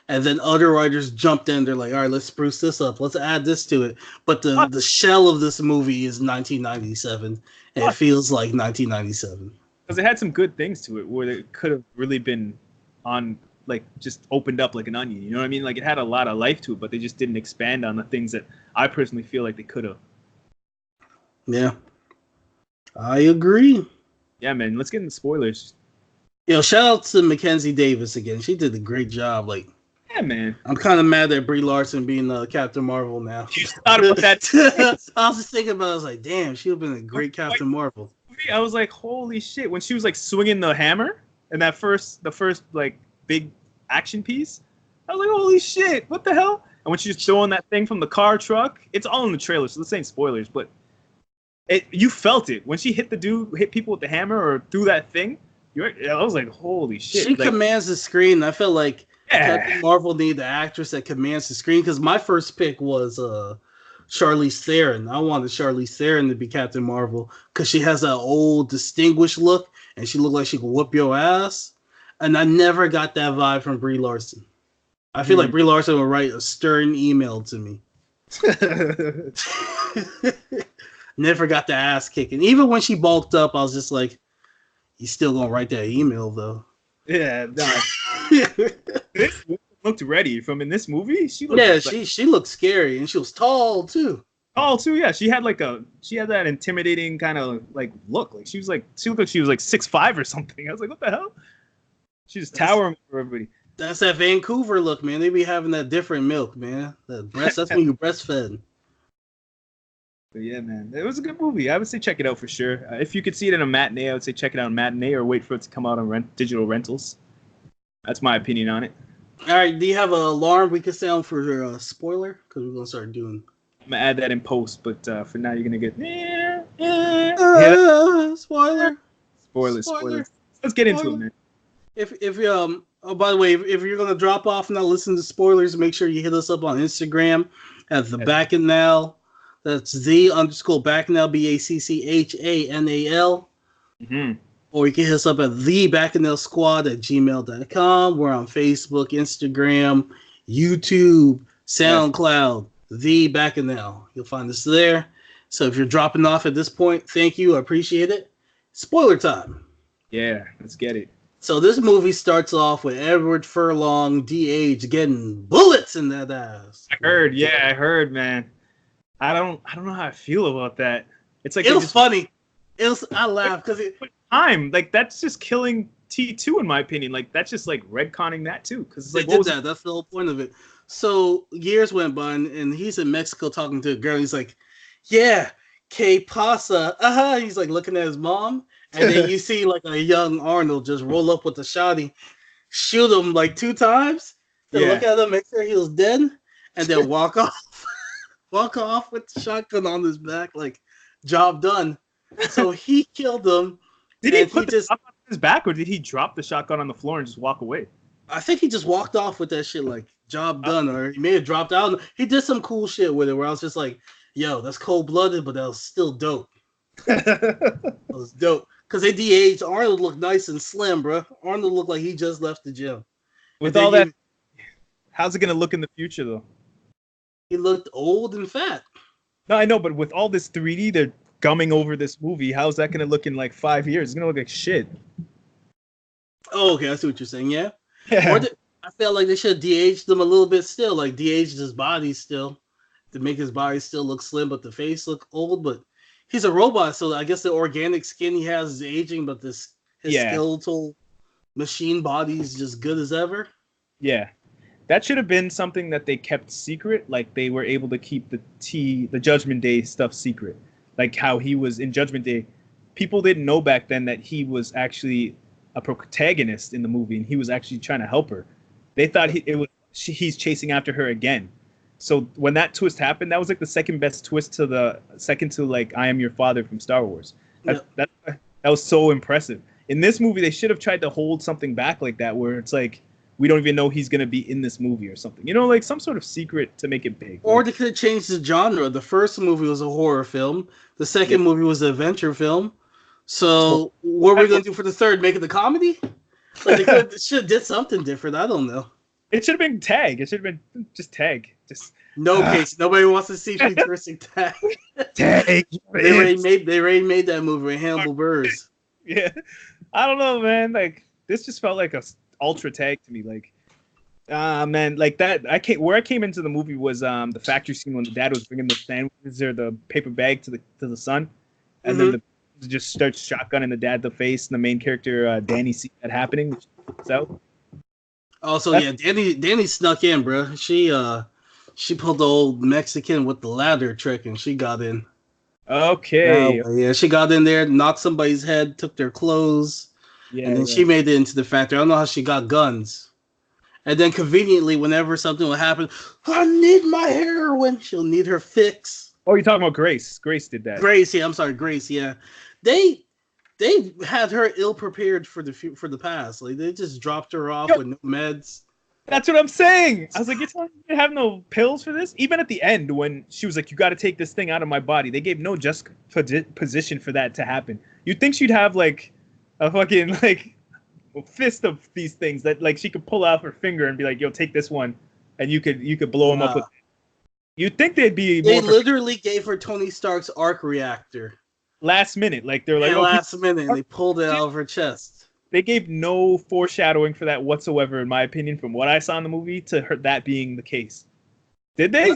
and then other writers jumped in. They're like, all right, let's spruce this up. Let's add this to it. But the shell of this movie is 1997, and it feels like 1997.
Because it had some good things to it where it could have really been on, like, just opened up like an onion. You know what I mean? Like, it had a lot of life to it, but they just didn't expand on the things that I personally feel like they could have.
Yeah. I agree.
Yeah, man. Let's get into spoilers.
Shout out to Mackenzie Davis again. She did a great job. Like,
yeah, man.
I'm kind of mad at Brie Larson being Captain Marvel now.
You thought about that?
I was just thinking about it. I was like, damn, she would have been a great Captain Marvel.
I was like, holy shit. When she was like swinging the hammer in the first like big action piece, I was like, holy shit, what the hell? And when she's throwing that thing from the car truck, it's all in the trailer, so this ain't spoilers, but you felt it. When she hit people with the hammer or threw that thing, I was like, holy shit.
She
like,
commands the screen. I felt like Captain Marvel needed the actress that commands the screen, because my first pick was Charlize Theron. I wanted Charlize Theron to be Captain Marvel because she has that old distinguished look and she looked like she could whoop your ass. And I never got that vibe from Brie Larson. I feel like Brie Larson would write a stern email to me. Never got the ass kicking. Even when she bulked up, I was just like, you still gonna write that email though.
Yeah, nah. This looked ready from in this movie. She
looked scary, and she was tall too.
Tall too, yeah. She had that intimidating kind of like look. Like she looked like she was like 6'5" or something. I was like, what the hell? She was towering over everybody.
That's that Vancouver look, man. They be having that different milk, man. That's when you breastfed.
But yeah, man, it was a good movie. I would say check it out for sure. If you could see it in a matinee, I would say check it out in matinee or wait for it to come out on digital rentals. That's my opinion on it.
All right, do you have an alarm we can sound for a spoiler? Because we're gonna start doing.
I'm gonna add that in post, but for now you're gonna get
spoiler.
Spoilers. Let's get into it, man.
By the way, if you're gonna drop off and not listen to spoilers, make sure you hit us up on Instagram at the Bacchanal. That's _Bacchanal, BACCHANAL.
Mm-hmm.
Or you can hit us up at thebacchanalsquad@gmail.com. We're on Facebook, Instagram, YouTube, SoundCloud, The Bacchanal. You'll find us there. So if you're dropping off at this point, thank you. I appreciate it. Spoiler time.
Yeah, let's get it.
So this movie starts off with Edward Furlong, DH, getting bullets in that ass.
I heard, man. I don't know how I feel about that. It's like
it was funny. I laughed because
that's just killing T2 in my opinion. Like that's just like retconning that too. Because
they did that. That's the whole point of it. So years went by and he's in Mexico talking to a girl. He's like, "Yeah, que pasa?" He's like looking at his mom, and then you see like a young Arnold just roll up with the shotty, shoot him like 2 times, then look at him, make sure he was dead, and then walk off. Walk off with the shotgun on his back, like, job done. So he killed him.
Did he put the shotgun on his back, or did he drop the shotgun on the floor and just walk away?
I think he just walked off with that shit, like, job done. Or he may have dropped out. He did some cool shit with it where I was just like, yo, that's cold-blooded, but that was still dope. That was dope. Because they DH, Arnold looked nice and slim, bro. Arnold looked like he just left the gym.
With all that, how's it going to look in the future, though?
He looked old and fat.
No, I know, but with all this 3D, they're gumming over this movie. How's that going to look in like 5 years? It's going to look like shit.
Oh, okay. I see what you're saying. Yeah. I felt like they should have DH'd him a little bit still. Like DH'd his body still to make his body still look slim, but the face look old. But he's a robot, so I guess the organic skin he has is aging, but his skeletal machine body is just good as ever.
Yeah. That should have been something that they kept secret, like they were able to keep the Judgment Day stuff secret. Like how he was in Judgment Day. People didn't know back then that he was actually a protagonist in the movie and he was actually trying to help her. They thought he's chasing after her again. So when that twist happened, that was like the second best twist to like I Am Your Father from Star Wars. That was so impressive. In this movie, they should have tried to hold something back like that, where it's like we don't even know he's gonna be in this movie or something. You know, like some sort of secret to make it big.
Or they could have changed the genre. The first movie was a horror film. The second movie was an adventure film. So what are we gonna do for the third? Make it a comedy? Like they should have did something different. I don't know.
It should have been Tag. It should have been just Tag. Just
no case. Nobody wants to see futuristic Tag.
Tag.
They already made that movie with Hannibal Buress.
Yeah, I don't know, man. Like this just felt like a ultra Tag to me. Like, man, like that. Where I came into the movie was the factory scene when the dad was bringing the sandwiches or the paper bag to the son, and then the just starts shotgunning the dad in the face, and the main character Danny sees that happening. So.
Also, Danny snuck in, bro. She pulled the old Mexican with the ladder trick, and she got in.
Okay.
Yeah, she got in there, knocked somebody's head, took their clothes, and then she made it into the factory. I don't know how she got guns. And then conveniently, whenever something will happen, I need my heroin. She'll need her fix.
Oh, you're talking about Grace. Grace did that.
Grace, yeah. I'm sorry, Grace, yeah. They had her ill prepared for the past. Like they just dropped her off with no meds.
That's what I'm saying. I was like, you're telling me you have no pills for this? Even at the end, when she was like, you got to take this thing out of my body, they gave no just position for that to happen. You'd think she'd have like a fucking like a fist of these things that like she could pull out her finger and be like, yo, take this one, and you could blow them up with. You'd think they'd be.
They literally gave her Tony Stark's arc reactor.
Last minute, like they're like,
last minute, and they pulled it out of her chest.
They gave no foreshadowing for that whatsoever, in my opinion, from what I saw in the movie to that being the case. Did they?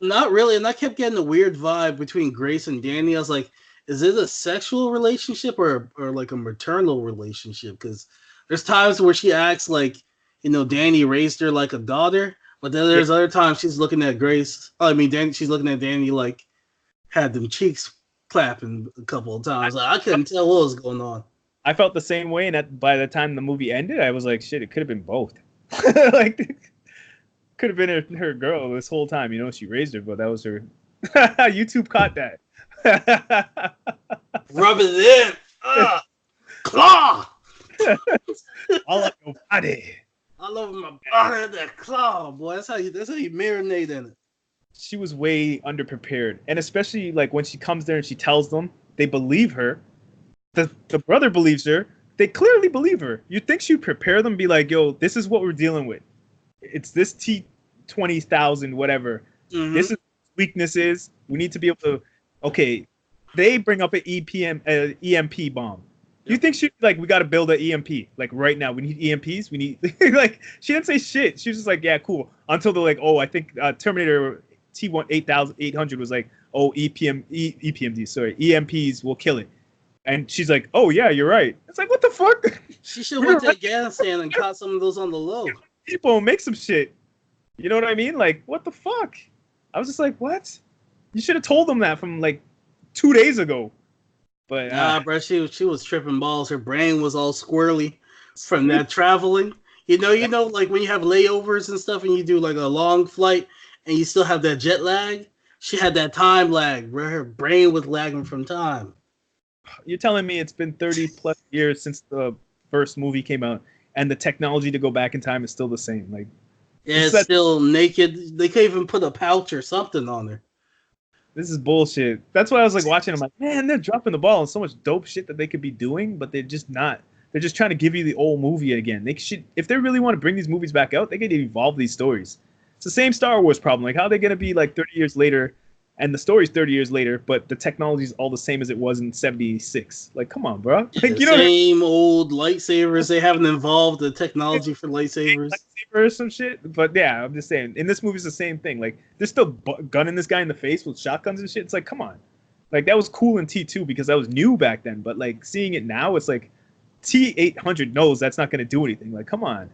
Not really, and I kept getting a weird vibe between Grace and Danny. I was like, is it a sexual relationship or like a maternal relationship? Because there's times where she acts like, Danny raised her like a daughter, but then there's other times she's looking at Grace. She's looking at Danny like had them cheeks clapping a couple of times. Like, I couldn't tell what was going on.
I felt the same way, and by the time the movie ended, I was like, shit, it could have been both. Like, could have been her girl this whole time. She raised her, but that was her. YouTube caught that.
Rub it in. Claw.
All up your body.
All over my body, that claw, boy. That's how you marinate in it.
She was way underprepared, and especially like when she comes there and she tells them, they believe her. The brother believes her. They clearly believe her. You'd think she'd prepare them, be like, yo, this is what we're dealing with. It's this T-20,000 whatever.
Mm-hmm.
This is weaknesses. We need to be able to. Okay, they bring up an EMP bomb. You think she'd like, we got to build an EMP like right now? We need EMPs. We need like she didn't say shit. She was just like, yeah, cool. Until they're like, oh, I think Terminator T-800 was like, oh, EMPs will kill it. And she's like, oh, yeah, you're right. It's like, what the fuck?
She should have went to Afghanistan and caught some of those on the low.
People make some shit. You know what I mean? Like, what the fuck? I was just like, what? You should have told them that from like 2 days ago. But
bro, she was tripping balls. Her brain was all squirrely from that traveling. You know, like when you have layovers and stuff and you do like a long flight and you still have that jet lag. She had that time lag, bro. Her brain was lagging from time.
You're telling me it's been 30 plus years since the first movie came out, and the technology to go back in time is still the same. Like,
yeah, it's still naked. They can't even put a pouch or something on her.
This is bullshit. That's why I was like watching. I'm like, man, they're dropping the ball on so much dope shit that they could be doing, but they're just not. They're just trying to give you the old movie again. They should, if they really want to bring these movies back out, they could evolve these stories. It's the same Star Wars problem. Like, how are they going to be like 30 years later? And the story's 30 years later, but the technology's all the same as it was in 76. Like, come on, bro. Like,
same old lightsabers. They haven't evolved the technology for lightsabers.
Lightsabers, some shit. But yeah, I'm just saying. In this movie, it's the same thing. Like, they're still gunning this guy in the face with shotguns and shit. It's like, come on. Like, that was cool in T2 because that was new back then. But, like, seeing it now, it's like T-800 knows that's not going to do anything. Like, come on.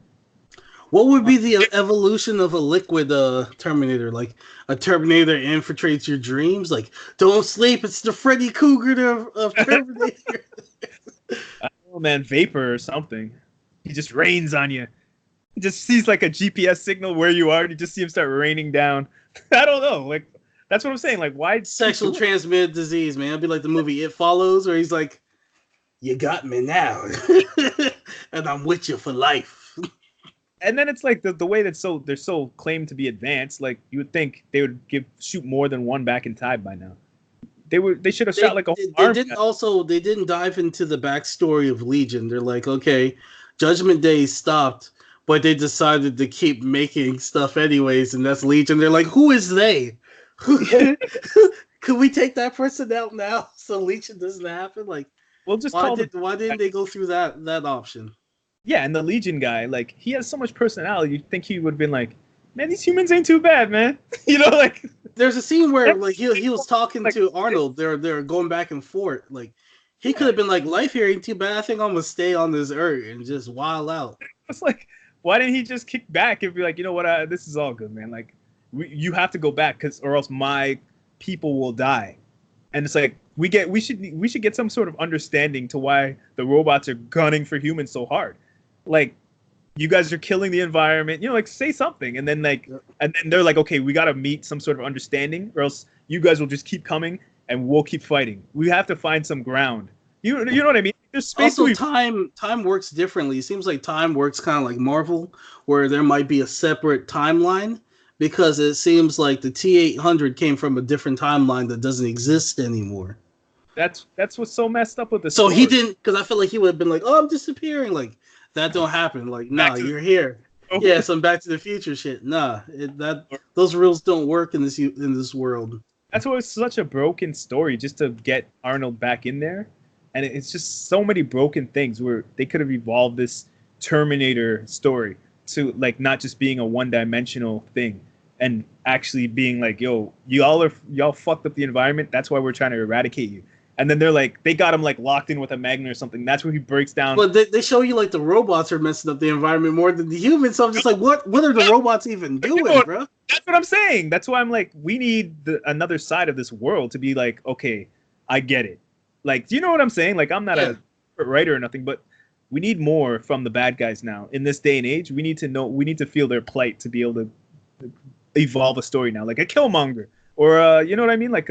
What would be the evolution of a liquid Terminator? Like a Terminator infiltrates your dreams? Like, don't sleep, it's the Freddy Krueger of Terminator.
I don't know, man, vapor or something. He just rains on you. He just sees like a GPS signal where you are, and you just see him start raining down. I don't know. Like, that's what I'm saying. Like, why?
Sexual transmitted disease, man. It'd be like the movie It Follows, where he's like, you got me now. And I'm with you for life.
And then it's like the way that they're so claimed to be advanced. Like you would think they would shoot more than one back in time by now. They should have shot like a whole
they didn't dive into the backstory of Legion. They're like, okay, Judgment Day stopped, but they decided to keep making stuff anyways, and that's Legion. They're like, who is they? Could we take that person out now so Legion doesn't happen? Like,
we'll just
why didn't they go through that option?
Yeah, and the Legion guy, like, he has so much personality. You'd think he would have been like, man, these humans ain't too bad, man. You know, like,
there's a scene where like he was talking to Arnold. They're going back and forth. Like, he could have been like, life here ain't too bad. I think I'm gonna stay on this earth and just wild out.
It's like, why didn't he just kick back and be like, you know what, this is all good, man. Like, you have to go back or else my people will die. And it's like we should get some sort of understanding to why the robots are gunning for humans so hard. Like, you guys are killing the environment, you know, like, say something. And then and then they're like, okay, we got to meet some sort of understanding, or else you guys will just keep coming and we'll keep fighting. We have to find some ground. You know what I mean? There's space.
Also, time works differently. It seems like time works kind of like Marvel, where there might be a separate timeline, because it seems like the T-800 came from a different timeline that doesn't exist anymore.
That's what's so messed up with this.
So he didn't, because I feel like he would have been like, oh, I'm disappearing. Like, that don't happen. Like, nah, you're here. Okay. Yeah, some Back to the Future shit. Nah, those rules don't work in this world.
That's why it's such a broken story, just to get Arnold back in there. And it's just so many broken things where they could have evolved this Terminator story to, like, not just being a one-dimensional thing and actually being like, yo, y'all fucked up the environment. That's why we're trying to eradicate you. And then they're like, they got him like locked in with a magnet or something. That's where he breaks down.
But they show you like the robots are messing up the environment more than the humans. So I'm just like, what are the robots even doing, bro?
That's what I'm saying. That's why I'm like, we need another side of this world to be like, okay, I get it. Like, do you know what I'm saying? Like, I'm not a writer or nothing, but we need more from the bad guys now. In this day and age, we need to feel their plight to be able to evolve a story now. Like a Killmonger. Or, you know what I mean? Like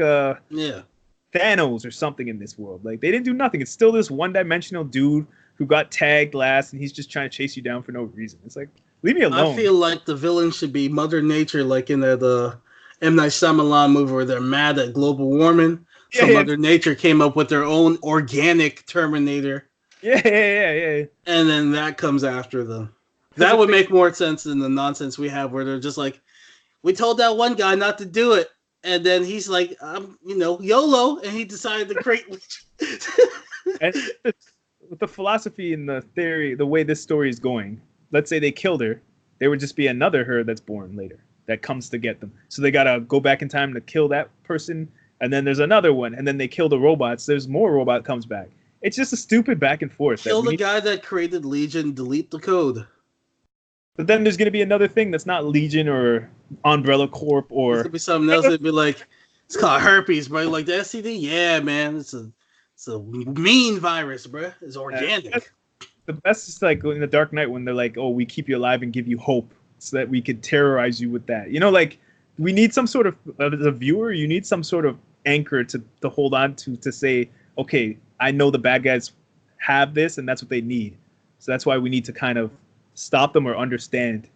Thanos or something in this world. Like, they didn't do nothing. It's still this one-dimensional dude who got tagged last, and he's just trying to chase you down for no reason. It's like, leave me alone.
I feel like the villain should be Mother Nature, like in the M. Night Shyamalan movie where they're mad at global warming. So Mother Nature came up with their own organic Terminator.
Yeah.
And then that comes after them. That would make more sense than the nonsense we have where they're just like, we told that one guy not to do it. And then he's like, YOLO, and he decided to create.
And with the philosophy and the theory, the way this story is going, let's say they killed her, there would just be another her that's born later that comes to get them. So they gotta go back in time to kill that person, and then there's another one, and then they kill the robots. There's more robot comes back. It's just a stupid back and forth.
Kill the guy that created Legion, delete the code.
But then there's going to be another thing that's not Legion or Umbrella Corp or...
There's going to be something else that'd be like, it's called herpes, bro. Like the STD? Yeah, man. It's a mean virus, bro. It's organic.
The best is like in the Dark Knight when they're like, oh, we keep you alive and give you hope so that we could terrorize you with that. You know, like, we need some sort of, as a viewer, you need some sort of anchor to hold on to say, okay, I know the bad guys have this and that's what they need. So that's why we need to kind of stop them or understand.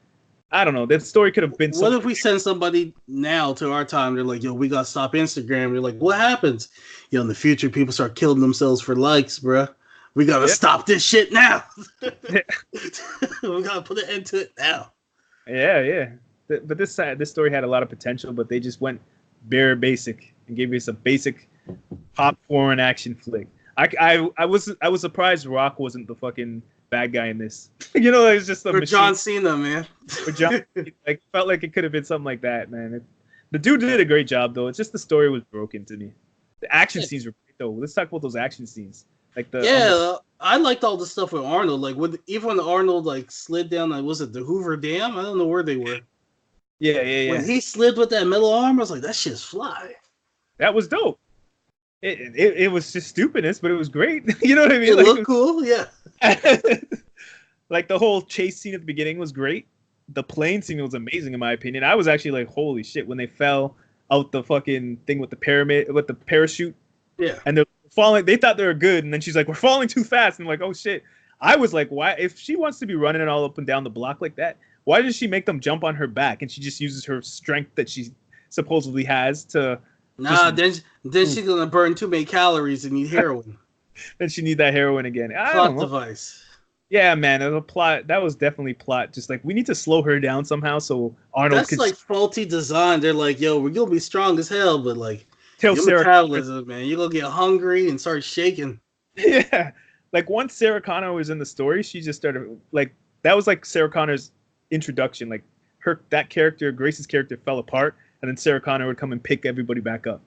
I don't know. That story could have been.
What if we send somebody now to our time? They're like, yo, we gotta stop Instagram. They're like, what happens? Yo, in the future, people start killing themselves for likes, bro. We gotta stop this shit now. We gotta put an end to it now.
Yeah. But this story had a lot of potential, but they just went bare basic and gave us a basic popcorn action flick. I was surprised Rock wasn't the fucking bad guy in this. You know, it's just
for John Cena, man.
For John, like, felt like it could have been something like that, man. The dude did a great job, though. It's just the story was broken to me. The action scenes were great, though. Let's talk about those action scenes. Like
I liked all the stuff with Arnold. Like even when Arnold like slid down, like, was it the Hoover Dam? I don't know where they were.
Yeah.
When he slid with that metal arm, I was like, that shit's fly.
That was dope. It was just stupidness, but it was great. You know what I mean?
It looked cool, yeah.
Like the whole chase scene at the beginning was great. The plane scene was amazing in my opinion. I was actually like, holy shit, when they fell out the fucking thing with the parachute.
Yeah.
And they're falling. They thought they were good, and then she's like, we're falling too fast. And I'm like, oh shit. I was like, why? If she wants to be running it all up and down the block like that, why does she make them jump on her back and she just uses her strength that she supposedly has to?
Nah, then she's gonna burn too many calories and need heroin.
Then she need that heroin again.
Plot device.
Yeah, man, it was a plot. That was definitely plot. Just like we need to slow her down somehow so Arnold.
That's like faulty design. They're like, yo, we're gonna be strong as hell, but like
your
metabolism, man, you're gonna get hungry and start shaking.
Yeah, like once Sarah Connor was in the story, she just started like that was like Sarah Connor's introduction. Like that character, Grace's character, fell apart. And then Sarah Connor would come and pick everybody back up.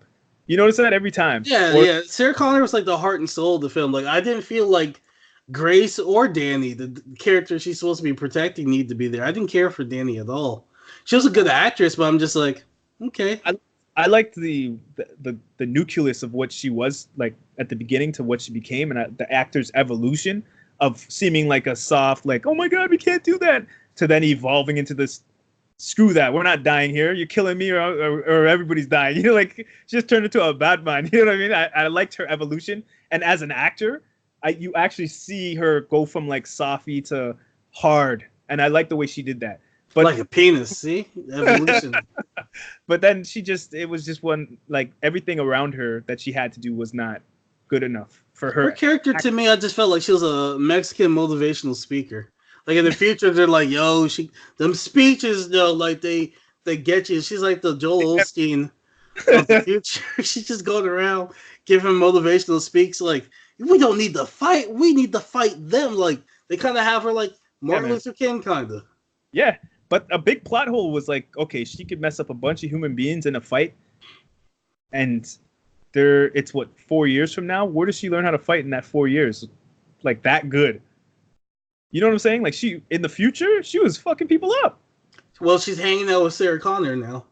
You notice that every time.
Yeah. Sarah Connor was like the heart and soul of the film. Like I didn't feel like Grace or Danny, the character she's supposed to be protecting, need to be there. I didn't care for Danny at all. She was a good actress, but I'm just like, okay.
I liked the nucleus of what she was like at the beginning to what she became, and the actor's evolution of seeming like a soft, like, oh my god, we can't do that, to then evolving into this. Screw that. We're not dying here. You're killing me or everybody's dying. You know, like she just turned into a bad man. You know what I mean? I liked her evolution. And as an actor, you actually see her go from like softy to hard. And I like the way she did that. But
like a penis, see? Evolution.
But then it was just one, like everything around her that she had to do was not good enough for her.
Her character to me, I just felt like she was a Mexican motivational speaker. Like in the future, they're like, "Yo, them speeches, though, like they get you." She's like the Joel Osteen of the future. She's just going around giving motivational speaks. Like, we don't need to fight. We need to fight them. Like they kind of have her like Martin Luther King, kind of.
Yeah, but a big plot hole was like, okay, she could mess up a bunch of human beings in a fight, and it's what 4 years from now. Where does she learn how to fight in that 4 years? Like that good. You know what I'm saying? Like she in the future, she was fucking people up.
Well, she's hanging out with Sarah Connor now.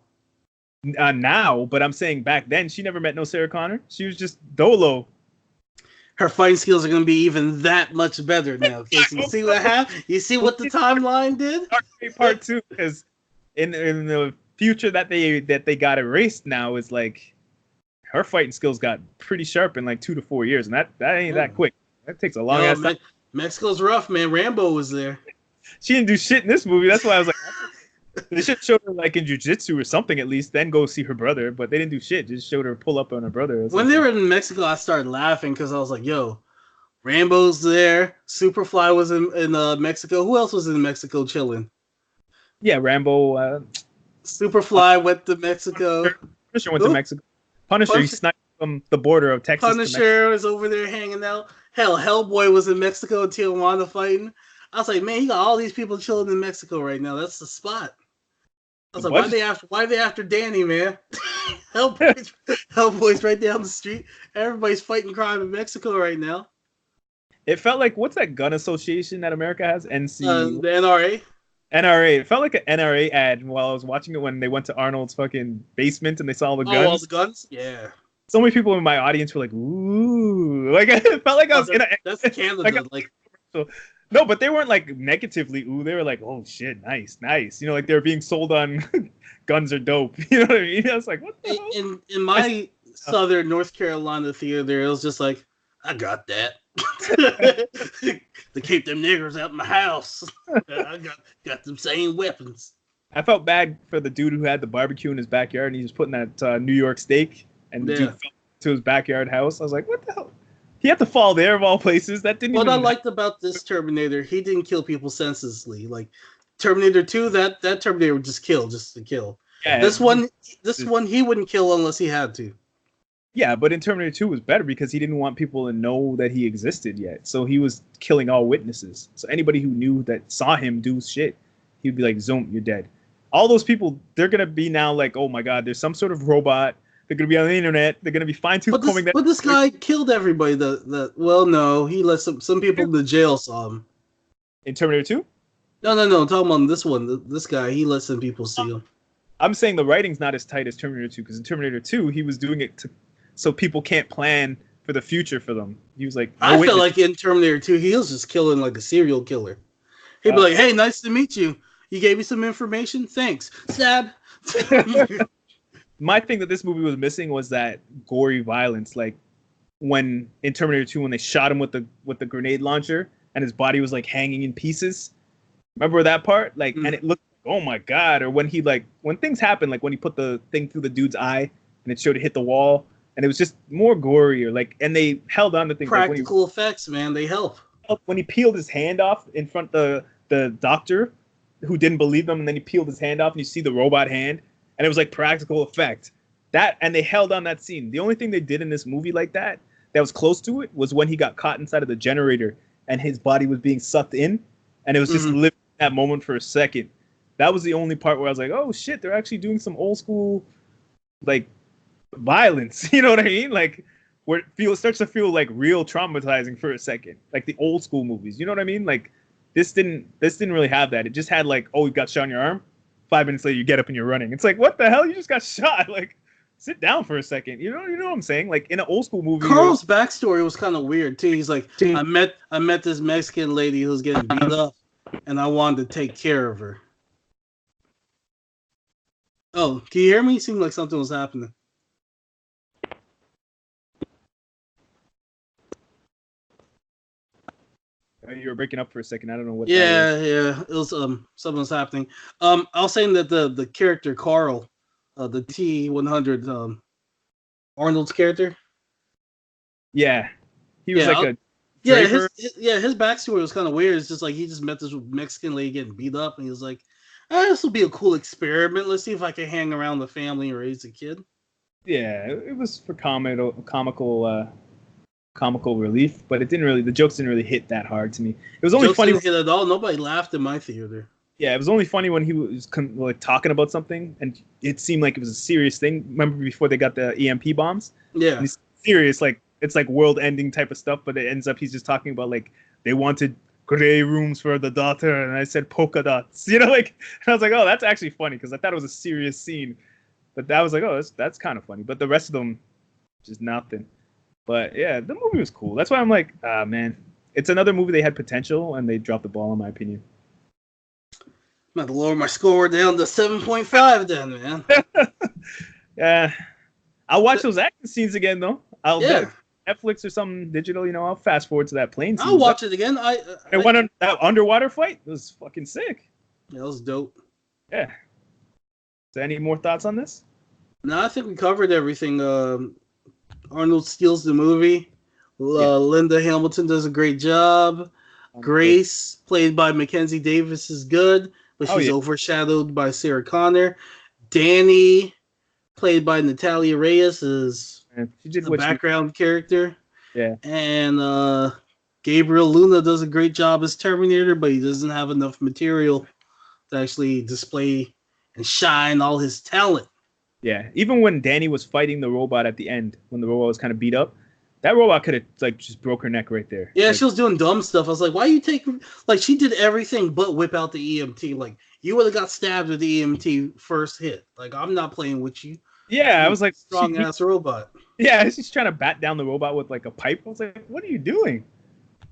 Now, but I'm saying back then, she never met no Sarah Connor. She was just Dolo.
Her fighting skills are going to be even that much better now. You see what happened? You see what the timeline did?
Part 2, because in the future that they got erased now is like her fighting skills got pretty sharp in like 2 to 4 years, and that ain't that quick. That takes a long ass time.
Mexico's rough, man. Rambo was there.
She didn't do shit in this movie. That's why I was like, they should show her like in jiu-jitsu or something at least, then go see her brother. But they didn't do shit. Just showed her pull up on her brother.
When they were in Mexico, I started laughing because I was like, yo, Rambo's there. Superfly was in Mexico. Who else was in Mexico chilling?
Yeah, Rambo.
Superfly went to Mexico.
Punisher went to Mexico. Punisher, he sniped from the border of Texas.
Punisher was over there hanging out. Hell, Hellboy was in Mexico and Tijuana fighting. I was like, man, he got all these people chilling in Mexico right now. That's the spot. I was like, why they after Danny, man? Hellboy's right down the street. Everybody's fighting crime in Mexico right now.
It felt like, what's that gun association that America has?
The NRA.
NRA. It felt like an NRA ad while I was watching it when they went to Arnold's fucking basement and they saw all the guns.
Oh, all the guns? Yeah.
So many people in my audience were like, ooh. Like, I felt like I was
That's Canada.
No, but they weren't like negatively ooh. They were like, oh shit, nice. You know, like they were being sold on guns are dope. You know what I mean? I was like, what the hell?
In my southern North Carolina theater, it was just like, I got that. They keep them niggers out in my house. I got them same weapons.
I felt bad for the dude who had the barbecue in his backyard and he was putting that New York steak and the dude fell to his backyard house. I was like, what the hell? He had to fall there of all places. That didn't.
What I liked about this Terminator, he didn't kill people senselessly. Like Terminator 2, that Terminator would just kill, just to kill. Yeah, this one he wouldn't kill unless he had to.
Yeah, but in Terminator 2 was better because he didn't want people to know that he existed yet. So he was killing all witnesses. So anybody who knew that saw him do shit, he'd be like, "Zoom, you're dead." All those people, they're gonna be now like, "Oh my God, there's some sort of robot." They're gonna be on the internet. They're gonna be fine-tooth combing that.
But this guy killed everybody. Well, no, he let some people in the jail saw him.
In Terminator 2?
No. I'm talking about this one. This guy, he let some people see him.
I'm saying the writing's not as tight as Terminator 2 because in Terminator 2 he was doing it so people can't plan for the future for them. He was like,
I felt like in Terminator 2 he was just killing like a serial killer. He'd be like, "Hey, nice to meet you. You gave me some information. Thanks. Stab."
My thing that this movie was missing was that gory violence, like when in Terminator 2 when they shot him with the grenade launcher and his body was like hanging in pieces. Remember that part? Like, and it looked, oh my god. Or when he when things happen, like when he put the thing through the dude's eye and it showed it hit the wall, and it was just more gory, or like, and they held on to things.
Practical effects, man, they help.
When he peeled his hand off in front of the doctor, who didn't believe them, and then he peeled his hand off, and you see the robot hand, and it was like practical effect. That, and they held on that scene. The only thing they did in this movie like that was close to it was when he got caught inside of the generator and his body was being sucked in, and it was just living that moment for a second. That was the only part where I was like, oh shit, they're actually doing some old school like violence. You know what I mean? Like where it starts to feel like real traumatizing for a second, like the old school movies. You know what I mean? Like this didn't really have that. It just had like, oh, you got shot in your arm. 5 minutes later, you get up and you're running. It's like, what the hell? You just got shot. Like, sit down for a second. You know what I'm saying? Like in an old school movie.
Carl's backstory was kind of weird too. He's like, I met this Mexican lady who's getting beat up, and I wanted to take care of her. Oh, can you hear me? It seemed like something was happening.
You were breaking up for a second. I don't know what.
Yeah. It was something was happening. I was saying that the character Carl, the T-100, Arnold's character.
Yeah, he was
his backstory was kind of weird. It's just like he just met this Mexican lady getting beat up, and he was like, "This will be a cool experiment. Let's see if I can hang around the family and raise a kid."
Yeah, it was for comical relief, but the jokes didn't really hit that hard to me. It was only funny.
Didn't hit at all. Nobody laughed in my theater.
Yeah, it was only funny when he was like talking about something, and it seemed like it was a serious thing. Remember before they got the EMP bombs?
Yeah,
he's serious, like it's like world-ending type of stuff. But it ends up he's just talking about like they wanted gray rooms for the daughter, and I said polka dots. You know, like, and I was like, oh, that's actually funny because I thought it was a serious scene, but that was like, oh, that's kind of funny. But the rest of them, just nothing. But yeah, the movie was cool. That's why I'm like, man, it's another movie they had potential and they dropped the ball, in my opinion.
I'm about to lower my score down to 7.5 then, man.
Yeah. I'll watch those action scenes again, though. Netflix or something digital, I'll fast forward to that plane scene.
I'll watch it again.
That underwater fight was fucking sick.
Yeah, that was dope.
Yeah. So any more thoughts on this?
No, I think we covered everything. Arnold steals the movie. Linda Hamilton does a great job. Grace, played by Mackenzie Davis, is good, but she's overshadowed by Sarah Connor. Danny, played by Natalia Reyes, is the background character.
Yeah.
And Gabriel Luna does a great job as Terminator, but he doesn't have enough material to actually display and shine all his talent.
Yeah, even when Danny was fighting the robot at the end, when the robot was kind of beat up, that robot could have like just broke her neck right there.
Yeah, she was doing dumb stuff. I was like, why you take she did everything but whip out the EMT. Like, you would have got stabbed with the EMT first hit. Like, I'm not playing with you.
Yeah, I was like,
strong ass robot.
Yeah, she's trying to bat down the robot with like a pipe. I was like, what are you doing?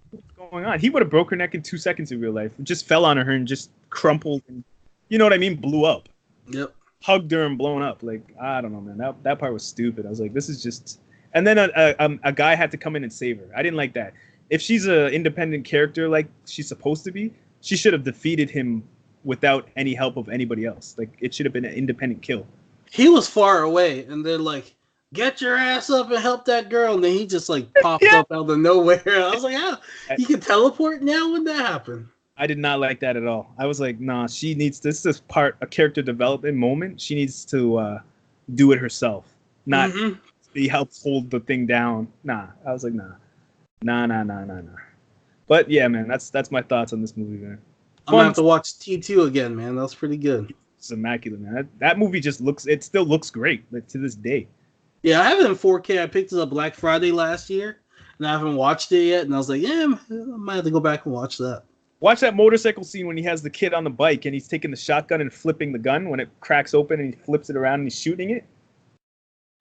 What's going on? He would have broke her neck in 2 seconds in real life. It just fell on her and just crumpled and, you know what I mean, blew up.
Yep.
Hugged her and blown up. Like, I don't know, man. That part was stupid. I was like, this is just. And then a guy had to come in and save her. I didn't like that. If she's an independent character like she's supposed to be, she should have defeated him without any help of anybody else. Like, it should have been an independent kill.
He was far away, and they're like, get your ass up and help that girl. And then he just like popped up out of nowhere. I was like, yeah, you can teleport now? When that happened?
I did not like that at all. I was like, nah, this is a character development moment. She needs to do it herself, not be helped hold the thing down. Nah, I was like, nah. But yeah, man, that's my thoughts on this movie, man.
I'm gonna have to watch T2 again, man. That was pretty good.
It's immaculate, man. That movie just still looks great, like, to this day.
Yeah, I have it in 4K. I picked it up Black Friday last year, and I haven't watched it yet. And I was like, yeah, I might have to go back and watch that.
Watch that motorcycle scene when he has the kid on the bike and he's taking the shotgun and flipping the gun when it cracks open and he flips it around and he's shooting it.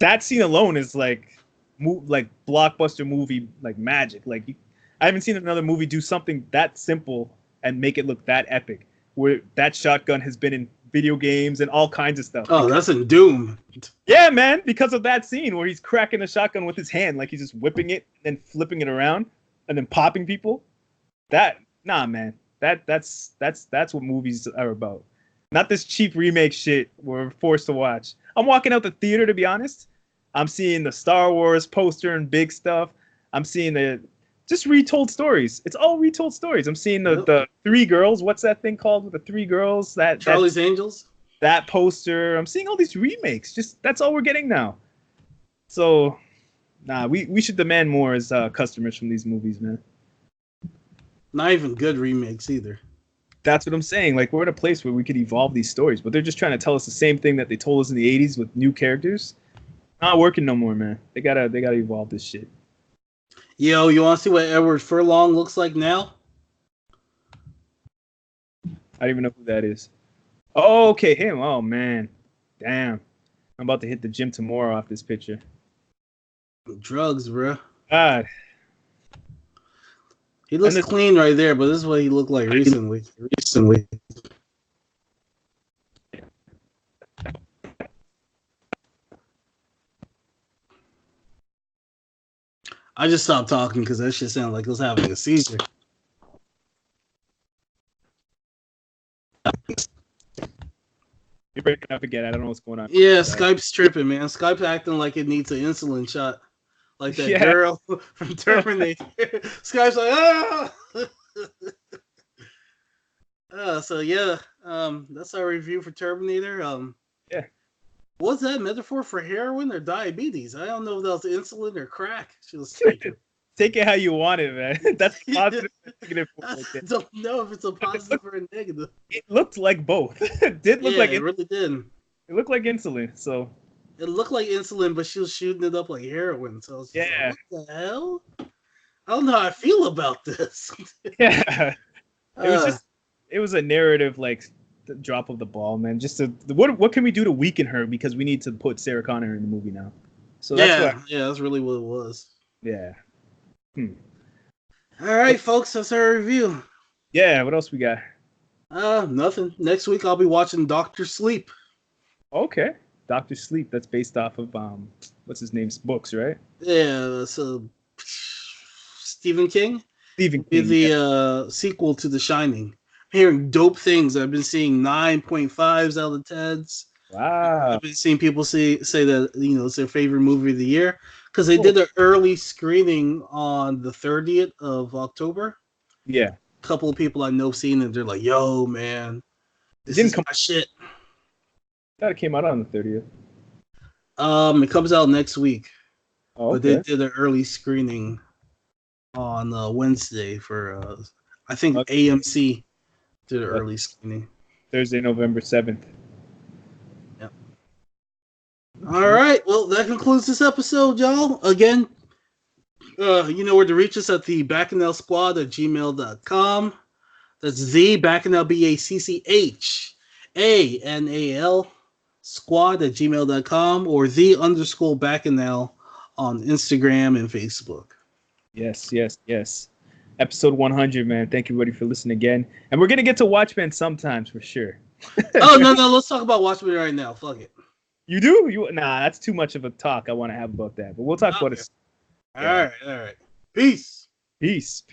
That scene alone is like blockbuster movie, like magic. Like, I haven't seen another movie do something that simple and make it look that epic. Where that shotgun has been in video games and all kinds of stuff.
Oh, that's in Doom.
Yeah, man, because of that scene where he's cracking the shotgun with his hand, like he's just whipping it and flipping it around and then popping people. Nah, man. That's what movies are about. Not this cheap remake shit we're forced to watch. I'm walking out the theater, to be honest. I'm seeing the Star Wars poster and big stuff. I'm seeing the just retold stories. It's all retold stories. I'm seeing the three girls. What's that thing called with the three girls?
Charlie's Angels.
That poster. I'm seeing all these remakes. Just that's all we're getting now. So, nah, we should demand more as customers from these movies, man.
Not even good remakes either.
That's what I'm saying. Like, we're at a place where we could evolve these stories, but they're just trying to tell us the same thing that they told us in the 80s with new characters. Not working no more, man. They gotta evolve this shit.
Yo, you want to see what Edward Furlong looks like now?
I don't even know who that is. Oh, okay, him. Oh, man. Damn. I'm about to hit the gym tomorrow off this picture.
Drugs, bro.
God.
He looks clean right there, but this is what he looked like recently. I just stopped talking because that shit sounded like it was having a seizure.
You're breaking up again. I don't know what's going on.
Yeah, Skype's tripping, man. Skype's acting like it needs an insulin shot. Like that girl from Terminator. Skype's like, so yeah, that's our review for Terminator.
Yeah.
Was that metaphor for heroin or diabetes? I don't know if that was insulin or crack. She was
Take it how you want it, man. That's positive. Negative.
I don't know if it's a positive or a negative.
It looked like both. It did look like
it really did.
It looked like insulin. So
it looked like insulin, but she was shooting it up like heroin. So I was just like, what the hell? I don't know how I feel about this.
Yeah, it was a narrative like the drop of the ball, man. Just what can we do to weaken her because we need to put Sarah Connor in the movie now. So
that's really what it was.
Yeah.
All right, folks, that's our review.
Yeah, what else we got?
Nothing. Next week I'll be watching Dr. Sleep.
Okay. Dr. Sleep, that's based off of what's his name's books, right?
Yeah, so Stephen King. The sequel to The Shining. I'm hearing dope things. I've been seeing 9.5s out of 10s.
Wow.
I've been seeing people say that it's their favorite movie of the year because they did an early screening on the 30th of October.
Yeah.
A couple of people I know seen it. They're like, "Yo, man, this is my shit."
I thought it came out on the 30th.
It comes out next week.
Oh, okay.
But they did an early screening on Wednesday for I think AMC did an early screening.
Thursday, November 7th.
Yep. All right. Well, that concludes this episode, y'all. Again, you know where to reach us at the Bacchanal Squad at gmail.com. That's the Bacchanal BACCHANAL squad at gmail.com or the_Bacchanal on Instagram and Facebook.
Yes. Episode 100, man. Thank you, everybody, for listening again. And we're going to get to Watchmen sometimes, for sure.
Oh, no. Let's talk about Watchmen right now. Fuck it.
You do? Nah, that's too much of a talk I want to have about that. But we'll talk about it.
All right. Peace.
Peace.